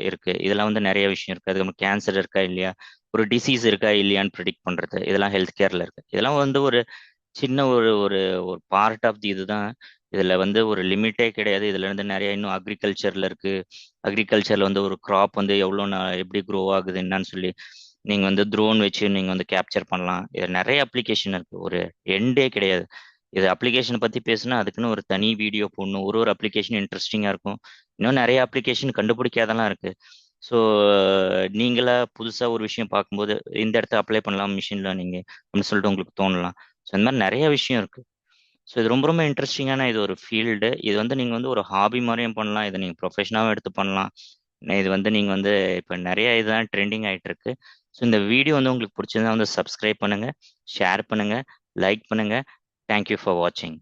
இருக்கு. இதெல்லாம் வந்து நிறைய விஷயம் இருக்கு. அதுக்கப்புறம் கேன்சர் இருக்கா இல்லையா, ஒரு டிசீஸ் இருக்கா இல்லையான்னு ப்ரெடிக்ட் பண்றது, இதெல்லாம் ஹெல்த் கேர்ல இருக்கு. இதெல்லாம் வந்து ஒரு சின்ன ஒரு ஒரு ஒரு பார்ட் ஆஃப் தி இதுதான். இதுல வந்து ஒரு லிமிட்டே கிடையாது. இதுல இருந்து நிறைய இன்னும் அக்ரிகல்ச்சர்ல இருக்கு. அக்ரிகல்ச்சர்ல வந்து ஒரு கிராப் வந்து எப்படி க்ரோ ஆகுது என்னன்னு சொல்லி நீங்க வந்து ட்ரோன் வச்சு நீங்க வந்து கேப்சர் பண்ணலாம். இது நிறைய அப்ளிகேஷன் இருக்கு, ஒரு எண்டே கிடையாது. இது அப்ளிகேஷனை பத்தி பேசுனா அதுக்குன்னு ஒரு தனி வீடியோ போடணும். ஒரு ஒரு அப்ளிகேஷன் இன்ட்ரெஸ்டிங்கா இருக்கும். இன்னும் நிறைய அப்ளிகேஷன் கண்டுபிடிக்காதெல்லாம் இருக்கு. ஸோ நீங்களா புதுசா ஒரு விஷயம் பார்க்கும்போது இந்த இடத்த அப்ளை பண்ணலாம் மிஷின் லேர்னிங் அப்படின்னு சொல்லிட்டு உங்களுக்கு தோணலாம். ஸோ இந்த மாதிரி நிறைய விஷயம் இருக்கு. ஸோ இது ரொம்ப ரொம்ப இன்ட்ரெஸ்டிங்கான இது ஒரு ஃபீல்டு. இது வந்து நீங்க வந்து ஒரு ஹாபி மாதிரியும் பண்ணலாம், இதை நீங்க ப்ரொஃபஷனாகவும் எடுத்து பண்ணலாம். இது வந்து நீங்க வந்து இப்போ நிறைய இதுதான் ட்ரெண்டிங் ஆயிட்டு இருக்கு. ஸோ இந்த வீடியோ வந்து உங்களுக்கு பிடிச்சிருந்தா வந்து சப்ஸ்கிரைப் பண்ணுங்க, ஷேர் பண்ணுங்க, லைக் பண்ணுங்க. தேங்க்யூ ஃபார் வாட்சிங்.